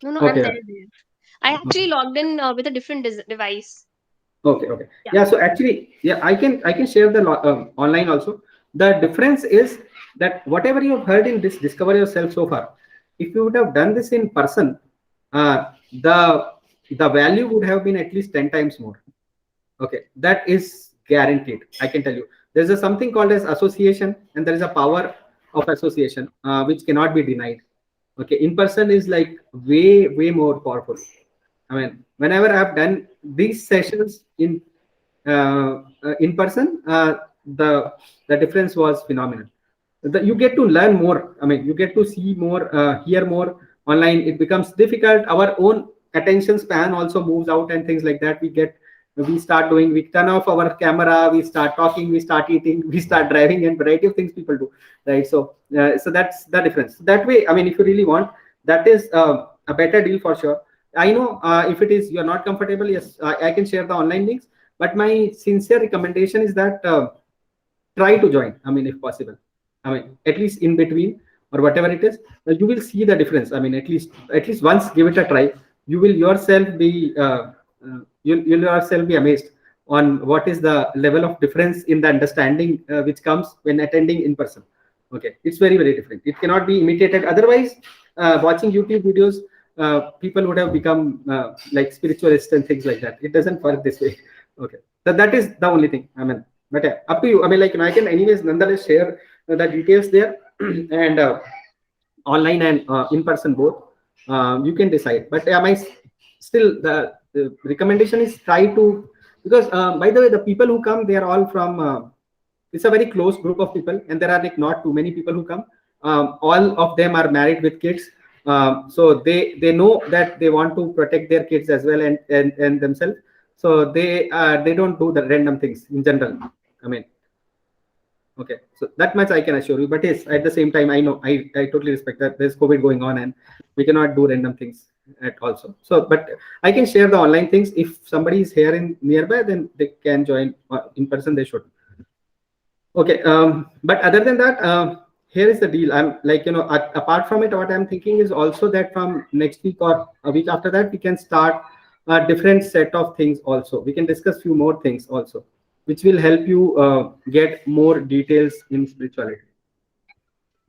no, I'm Okay. there. I actually logged in with a different device. Okay. Yeah. Yeah. So actually, yeah, I can share the online also. The difference is that whatever you have heard in this Discover Yourself so far, if you would have done this in person, the value would have been at least 10 times more. Okay, that is guaranteed. I can tell you. There's a something called as association, and there is a power of association, which cannot be denied. Okay, in person is like way more powerful. I mean, whenever I've done these sessions in person, the difference was phenomenal. You get to learn more. I mean, you get to see more, hear more. Online, it becomes difficult. Our own attention span also moves out, and things like that. We start doing. We turn off our camera. We start talking. We start eating. We start driving, and variety of things people do. Right. So that's the difference. That way, I mean, if you really want, that is a better deal for sure. I know if it is you're not comfortable, yes, I can share the online links. But my sincere recommendation is that try to join. I mean, if possible. I mean, at least in between or whatever it is, you will see the difference. I mean, at least once give it a try. You will yourself be you'll yourself be amazed on what is the level of difference in the understanding which comes when attending in person. Okay, it's very different. It cannot be imitated. Otherwise, watching YouTube videos, people would have become like spiritualists and things like that. It doesn't work this way. Okay, so that is the only thing. I mean, but yeah, up to you. I mean, like, I can anyways nonetheless share the details there, and online and in person both. You can decide. But yeah, still the recommendation is try to, because by the way, the people who come, they are all from it's a very close group of people, and there are like not too many people who come. All of them are married with kids, so they know that they want to protect their kids as well, and themselves. So they don't do the random things in general. I mean, okay, so that much I can assure you. But yes, at the same time, I know I totally respect that there's COVID going on and we cannot do random things at also. So, but I can share the online things. If somebody is here in nearby, then they can join in person. They should. Okay, but other than that, here is the deal. I'm like, apart from it, what I'm thinking is also that from next week or a week after that, we can start a different set of things also. We can discuss few more things also, which will help you get more details in spirituality.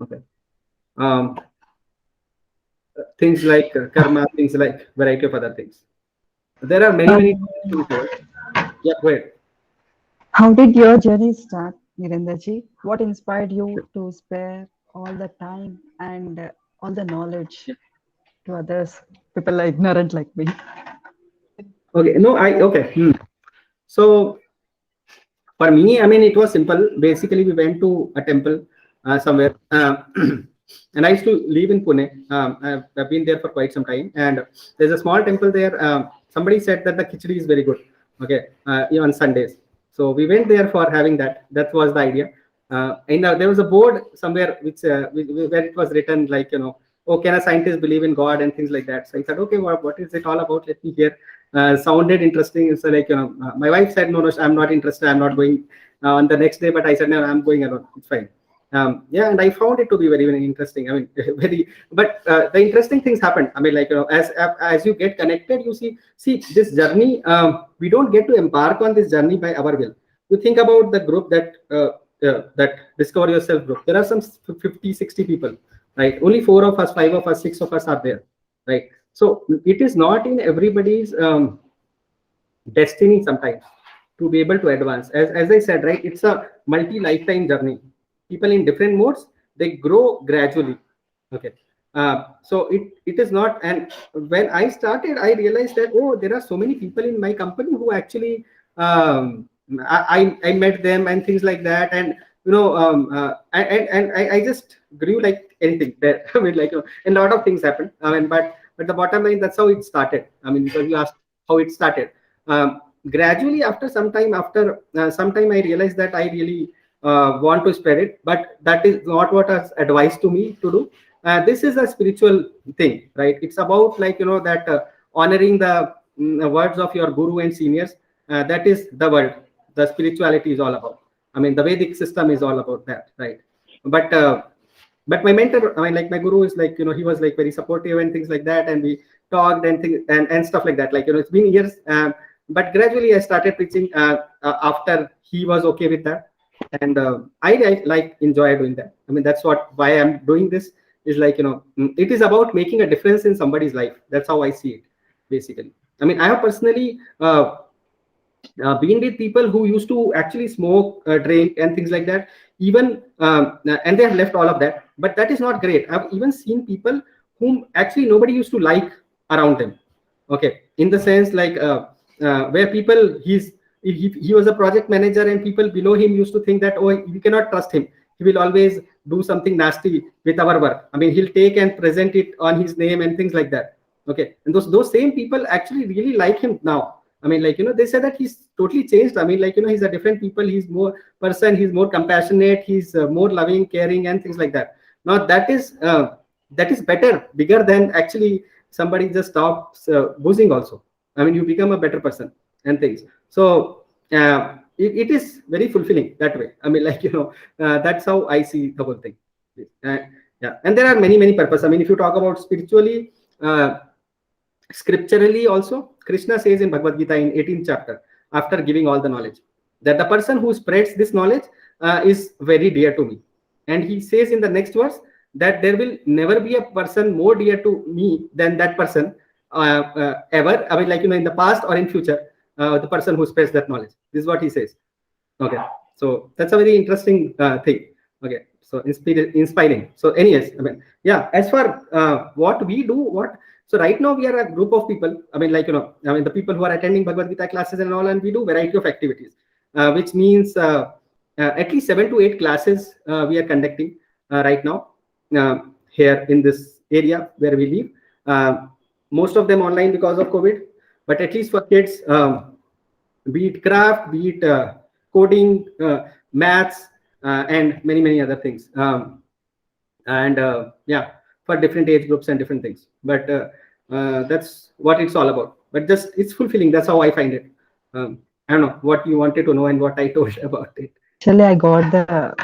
Okay. Things like karma, things like variety of other things. There are many things to be told. Yeah, go ahead. How did your journey start, Nirendraji? What inspired you to spare all the time and all the knowledge to others? People are ignorant like me. Okay, no, okay. So for me, I mean, it was simple. Basically, we went to a temple somewhere, and I used to live in Pune. I've been there for quite some time, and there's a small temple there. Somebody said that the khichdi is very good. Okay, on Sundays. So we went there for having that. That was the idea. And there was a board somewhere where it was written like, oh, can a scientist believe in God and things like that. So I said, okay, what is it all about? Let me hear. Sounded interesting. So like, my wife said, no, I'm not interested. I'm not going on the next day. But I said, no, I'm going alone. It's fine. Yeah, and I found it to be very, very interesting. I mean, but the interesting things happened. I mean, like, as you get connected, you see this journey. We don't get to embark on this journey by our will. You think about the group that Discover Yourself group. There are some 50, 60 people, right? Only 4 of us, 5 of us, 6 of us are there, right? So it is not in everybody's destiny sometimes to be able to advance. As I said, right, it's a multi-lifetime journey. People in different modes, they grow gradually. Okay. So it is not, and when I started, I realized that, oh, there are so many people in my company who actually I met them and things like that, and I just grew like anything there. I mean, like, a lot of things happened. I mean, but the bottom line, that's how it started. I mean, because you asked how it started. Gradually, after some time, I realized that I really want to spread it, but that is not what was advised to me to do. This is a spiritual thing, right? It's about like, that honoring the words of your guru and seniors. That is the world. The spirituality is all about. I mean, the Vedic system is all about that, right? But my mentor, I mean, like my guru is like, he was like very supportive and things like that, and we talked and things and stuff like that. Like, it's been years, but gradually I started preaching after he was okay with that, and I like enjoy doing that. I mean, that's why I'm doing this, is like, it is about making a difference in somebody's life. That's how I see it, basically. I mean, I have personally been with people who used to actually smoke, drink, and things like that. Even and they have left all of that, but that is not great. I've even seen people whom actually nobody used to like around them. Okay, in the sense like where people he was a project manager, and people below him used to think that, oh, we cannot trust him. He will always do something nasty with our work. I mean, he'll take and present it on his name and things like that. Okay, and those same people actually really like him now. I mean, like, they say that he's totally changed. I mean, like, he's a different people. He's more person. He's more compassionate. He's more loving, caring, and things like that. Now that is better, bigger than actually somebody just stops boozing also. I mean, you become a better person and things. So it is very fulfilling that way. I mean, like, that's how I see the whole thing. Yeah, and there are many purposes. I mean, if you talk about spiritually, scripturally also, Krishna says in Bhagavad Gita in 18th chapter, after giving all the knowledge, that the person who spreads this knowledge is very dear to me. And he says in the next verse that there will never be a person more dear to me than that person ever. I mean, like, in the past or in future, the person who spreads that knowledge. This is what he says. Okay, so that's a very interesting thing. Okay, so inspiring. So anyways, I mean, yeah, as far what we do, what So right now we are a group of people. I mean, like, the people who are attending Bhagavad Gita classes and all, and we do variety of activities, which means at least 7 to 8 classes we are conducting right now here in this area where we live. Most of them online because of COVID, but at least for kids, be it craft, be it coding, maths, and many other things. And yeah, for different age groups and different things. But that's what it's all about. But just it's fulfilling. That's how I find it. I don't know what you wanted to know and what I told about it. Actually, I got the.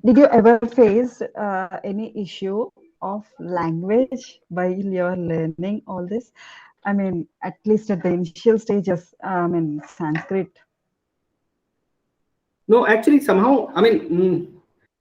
Did you ever face any issue of language while you're learning all this? I mean, at least at the initial stages, Sanskrit. No, actually, somehow, I mean,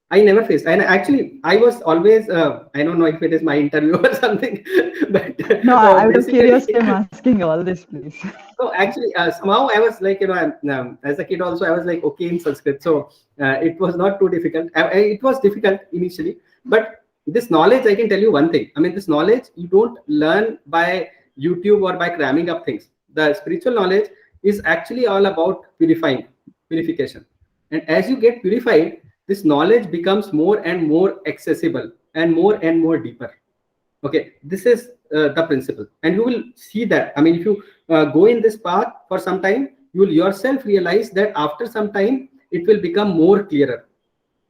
I never faced. And actually, I was always, I don't know if it is my interview or something, but No, I was basically, curious. I'm asking all this, please. so actually, somehow I was like, as a kid also, I was like, okay in Sanskrit. So it was not too difficult. It was difficult initially, but this knowledge, I can tell you one thing. I mean, this knowledge, you don't learn by YouTube or by cramming up things. The spiritual knowledge is actually all about purification. And as you get purified, this knowledge becomes more and more accessible and more deeper. Okay, this is the principle, and you will see that. I mean, if you go in this path for some time, you will yourself realize that after some time it will become more clearer.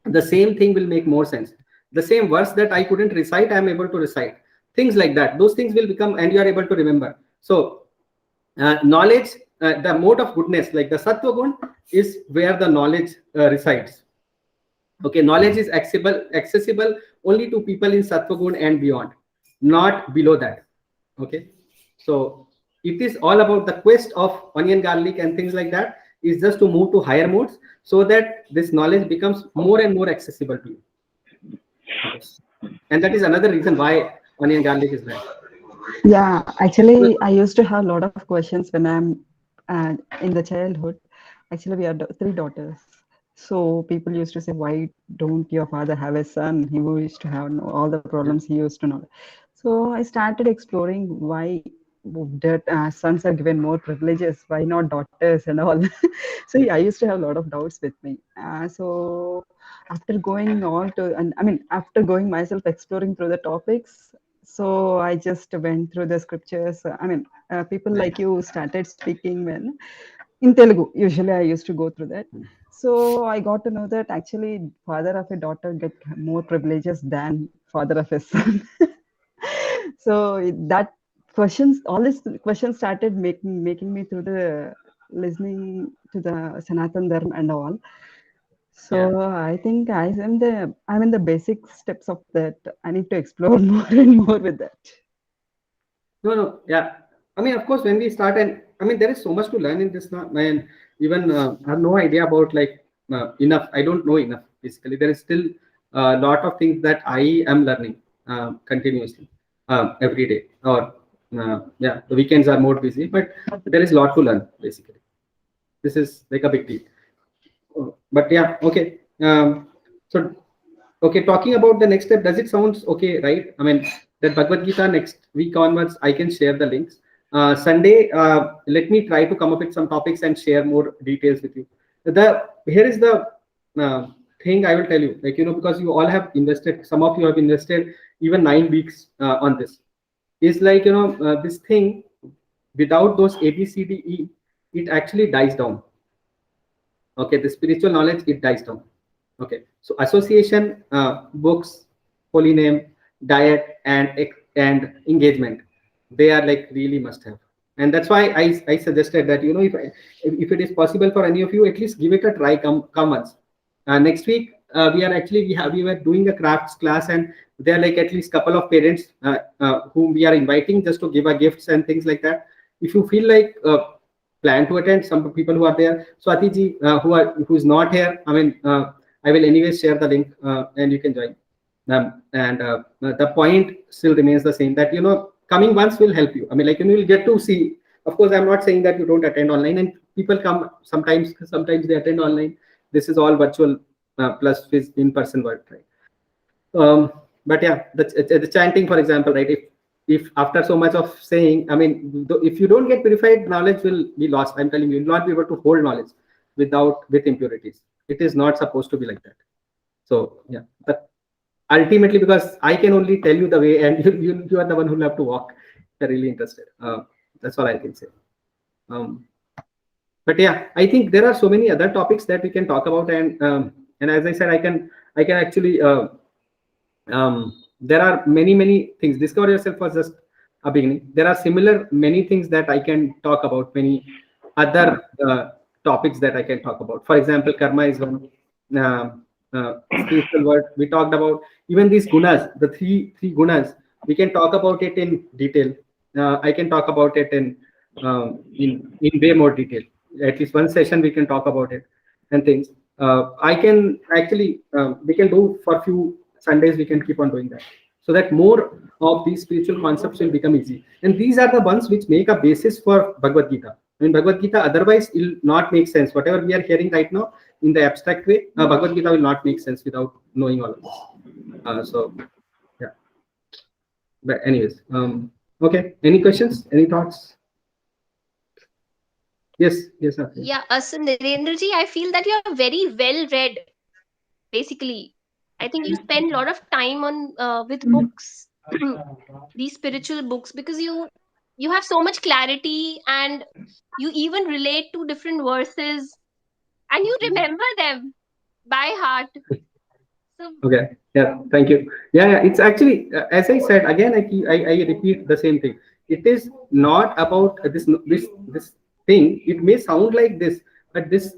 The same thing will make more sense. The same verse that I couldn't recite, I am able to recite. Things like that, those things will become, and you are able to remember. So knowledge, the mode of goodness, like the sattva gun, is where the knowledge resides. Okay, knowledge is accessible only to people in sattva gun and beyond, not below that. Okay, so it is all about the quest of onion, garlic, and things like that, is just to move to higher modes so that this knowledge becomes more and more accessible to you. Okay. And that is another reason why onion, garlic is there. Yeah, actually, I used to have a lot of questions when I'm in the childhood. Actually, we are three daughters. So people used to say, why don't your father have a son? He used to have all the problems he used to know. So I started exploring why that sons are given more privileges, why not daughters and all. So yeah, I used to have a lot of doubts with me. So after going all to, and I mean, after going myself exploring through the topics, so I just went through the scriptures. I mean, people like you started speaking when in Telugu. Usually, I used to go through that. So I got to know that actually father of a daughter get more privileges than father of a son. So that questions, all these questions started making me through the listening to the Sanatan Dharma and all. So I think I'm in the basic steps of that. I need to explore more and more with that. No, yeah. I mean, of course, when we start, and I mean, there is so much to learn in this now. Man, even I have no idea about like enough. I don't know enough. Basically, there is still a lot of things that I am learning continuously every day. Or yeah, the weekends are more busy, but there is a lot to learn. Basically, this is like a big deal. But yeah, okay. So okay, talking about the next step, does it sounds okay, right? I mean, that Bhagavad Gita next week onwards, I can share the links. Sunday, let me try to come up with some topics and share more details with you. Here is the thing I will tell you, like, because you all have invested, some of you have invested even 9 weeks on this. Is like, this thing, without those A, B, C, D, E, it actually dies down. Okay, the spiritual knowledge, it dies down. Okay, so association, books, holy name, diet, and engagement, they are like really must have. And that's why I suggested that, if it is possible for any of you, at least give it a try. Come once. Next week we were doing a crafts class, and there are like at least couple of parents whom we are inviting just to give our gifts and things like that. If you feel like plan to attend, some people who are there. So Atiji, who's not here, I mean, I will anyway share the link and you can join. And the point still remains the same, that coming once will help you. I mean, like, you will get to see. Of course, I'm not saying that you don't attend online, and people come sometimes they attend online. This is all virtual plus in-person work, right? But yeah, the chanting, for example, right? if after so much of saying, I mean, if you don't get purified, knowledge will be lost. I'm telling you, you'll not be able to hold knowledge with impurities. It is not supposed to be like that. So yeah, but ultimately, because I can only tell you the way, and you are the one who will have to walk. If you're really interested. That's all I can say. But yeah, I think there are so many other topics that we can talk about, and as I said, I can actually there are many things. Discover yourself was just a beginning. There are similar many things that I can talk about, many other topics that I can talk about. For example, karma is one. Spiritual word we talked about. Even these gunas, the three gunas, we can talk about it in detail. I can talk about it in way more detail. At least one session we can talk about it and things. I can actually we can do for a few Sundays. We can keep on doing that, so that more of these spiritual concepts will become easy. And these are the ones which make a basis for Bhagavad Gita. I mean, Bhagavad Gita otherwise will not make sense. Whatever we are hearing right now in the abstract way, Bhagavad Gita will not make sense without knowing all of this. So, yeah. But anyways, okay. Any questions? Any thoughts? Yes, yes. Okay. Yeah, so Narendraji, I feel that you're very well read. Basically, I think you spend a lot of time on with books, these spiritual books, because you have so much clarity, and you even relate to different verses, and you remember them by heart. So Okay. Yeah. Thank you. Yeah. It's actually, as I said again, I repeat the same thing. It is not about this thing. It may sound like this, but this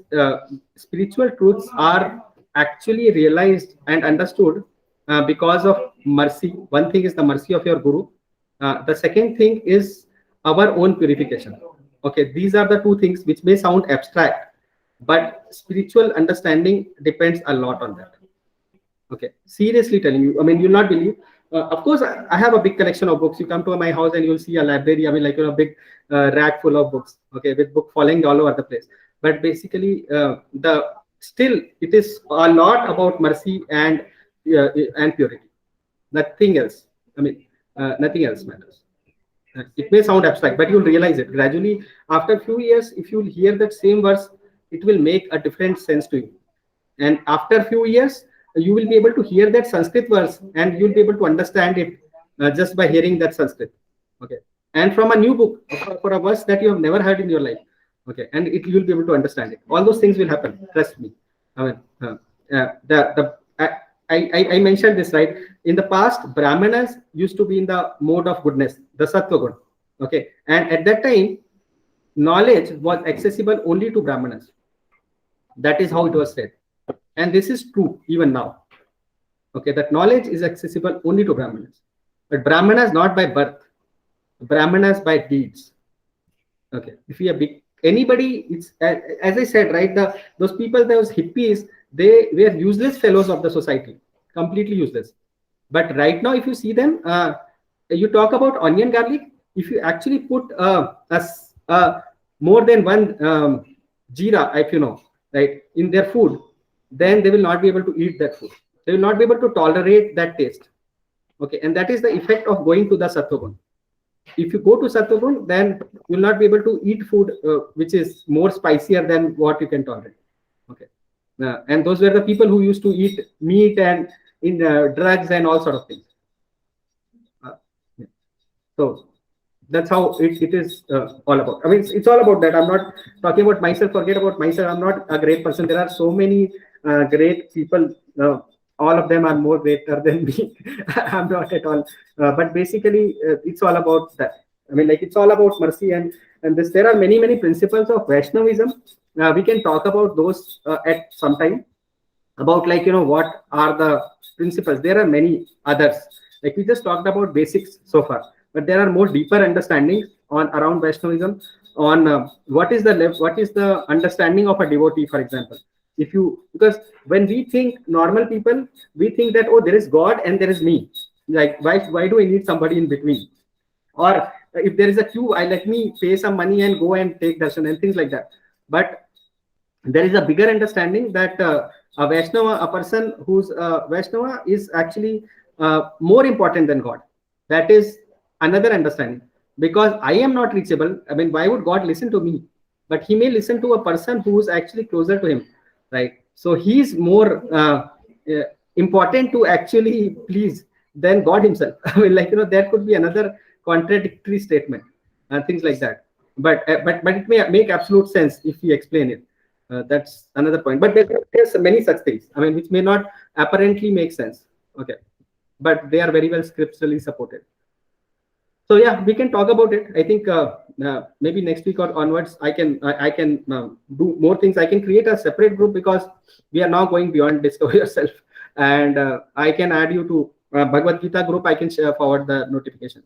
spiritual truths are actually realized and understood because of mercy. One thing is the mercy of your guru. The second thing is our own purification. Okay. These are the two things which may sound abstract, but spiritual understanding depends a lot on that. Okay, seriously telling you, I mean, you'll not believe. Of course, I have a big collection of books. You come to my house and you'll see a library. I mean, like a big rack full of books. Okay, with book falling all over the place. But basically, the still it is a lot about mercy and purity. Nothing else. I mean, nothing else matters. It may sound abstract, but you'll realize it gradually. After a few years, if you'll hear that same verse, it will make a different sense to you. And after a few years, you will be able to hear that Sanskrit verse, and you'll be able to understand it just by hearing that Sanskrit. Okay, and from a new book for a verse that you have never heard in your life. Okay, and you'll be able to understand it. All those things will happen. Trust me. I mean, I mentioned this, right. In the past, Brahmanas used to be in the mode of goodness, the Sattva Gun. Okay, and at that time, knowledge was accessible only to Brahmanas. That is how it was said. And this is true even now. Okay, that knowledge is accessible only to Brahmanas. But Brahmanas not by birth, Brahmanas by deeds. Okay, if you are big, anybody, it's as I said, right? Those people, those hippies, they were useless fellows of the society, completely useless. But right now, if you see them, you talk about onion garlic. If you actually put more than one jeera, if you know, right, in their food, then they will not be able to eat that food. They will not be able to tolerate that taste. Okay, and that is the effect of going to the Sattva. If you go to Sattva, then you will not be able to eat food which is more spicier than what you can tolerate. Okay, and those were the people who used to eat meat and in drugs and all sort of things. Yeah. So that's how it is all about. I mean, it's all about that. I'm not talking about myself. Forget about myself. I'm not a great person. There are so many great people. All of them are more greater than me. I'm not at all. But basically, it's all about that. I mean, like it's all about mercy and this. There are many principles of Vaishnavism. We can talk about those at some time. About like what are the principles. There are many others. Like we just talked about basics so far, but there are more deeper understandings on around Vaishnavism on what is the understanding of a devotee, for example. If you, because when we think normal people, we think that, oh, there is God and there is me. Like why do I need somebody in between? Or if there is a queue, I let me pay some money and go and take darshan and things like that. But there is a bigger understanding that a Vaishnava, a person who's Vaishnava, is actually more important than God. That is another understanding, because I am not reachable. I mean, why would God listen to me? But He may listen to a person who is actually closer to Him, right? So He's more important to actually please than God Himself. I mean, like, there could be another contradictory statement and things like that. But it may make absolute sense if we explain it. That's another point. But there's many such things. I mean, which may not apparently make sense. Okay, but they are very well scripturally supported. So yeah, we can talk about it. I think maybe next week or onwards, I can do more things. I can create a separate group, because we are now going beyond discover yourself, and I can add you to Bhagavad Gita group. I can share forward the notifications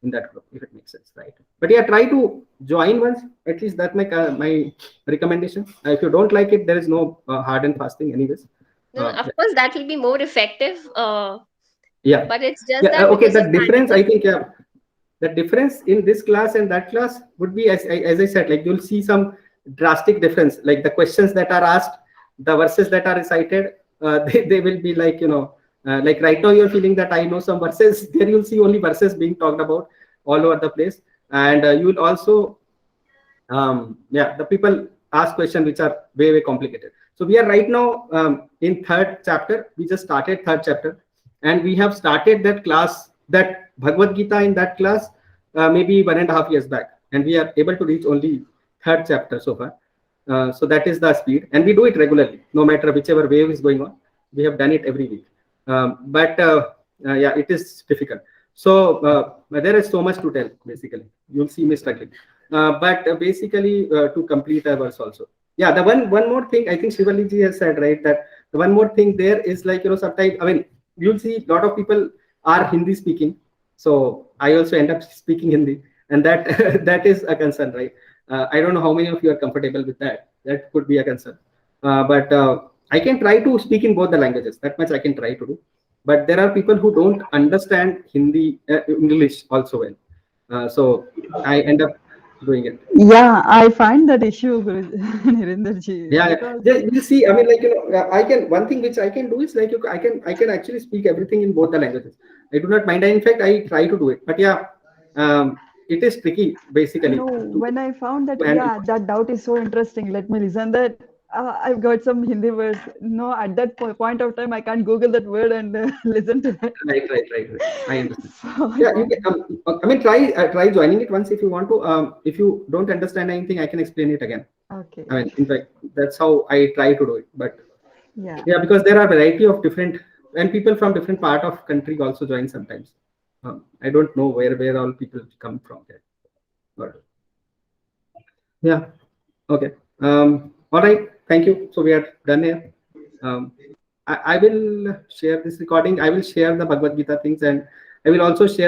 in that group if it makes sense, right? But yeah, try to join once at least. That's my recommendation. If you don't like it, there is no hard and fast thing, anyways. No, no, of course, that will be more effective. Yeah, But it's just yeah. that Okay, because the of difference, I bandwidth. think, yeah, the difference in this class and that class would be, as I said, like you'll see some drastic difference, like the questions that are asked, the verses that are recited, they will be like, like right now you're feeling that I know some verses. There you'll see only verses being talked about all over the place. And you will also yeah, the people ask questions which are way complicated. So we are right now in third chapter. We just started third chapter, and we have started that class, that Bhagavad Gita, in that class maybe 1.5 years back, and we are able to reach only third chapter so far. So that is the speed, and we do it regularly, no matter whichever wave is going on. We have done it every week. But yeah, it is difficult. So there is so much to tell. Basically, you'll see me struggling. But basically, to complete our verse also. Yeah, the one more thing I think Shivali ji has said, right, that the one more thing there is, like, sometimes, I mean, you'll see a lot of people are Hindi speaking, so I also end up speaking Hindi, and that that is a concern, right? I don't know how many of you are comfortable with that. That could be a concern. But I can try to speak in both the languages. That much I can try to do. But there are people who don't understand Hindi, English also well. So I end up doing it. Yeah, I find that issue, Nirindarji, Yeah, because yeah. You see, I mean, like, I can, one thing which I can do is, like, I can actually speak everything in both the languages. I do not mind. In fact, I try to do it. But yeah, it is tricky basically no, to when I found that, handle. yeah, that doubt is so interesting. Let me listen that. I've got some Hindi words. No, at that point of time, I can't Google that word and listen to that. Right. I understand. So I Yeah, you found, can, I mean, try joining it once if you want to. If you don't understand anything, I can explain it again. okay, I mean, in fact, that's how I try to do it. But yeah. yeah, because there are variety of different, and people from different part of country also join sometimes. I don't know where all people come from there. But yeah, okay. All right. Thank you. So we are done here. I will share this recording. I will share the Bhagavad Gita things, and I will also share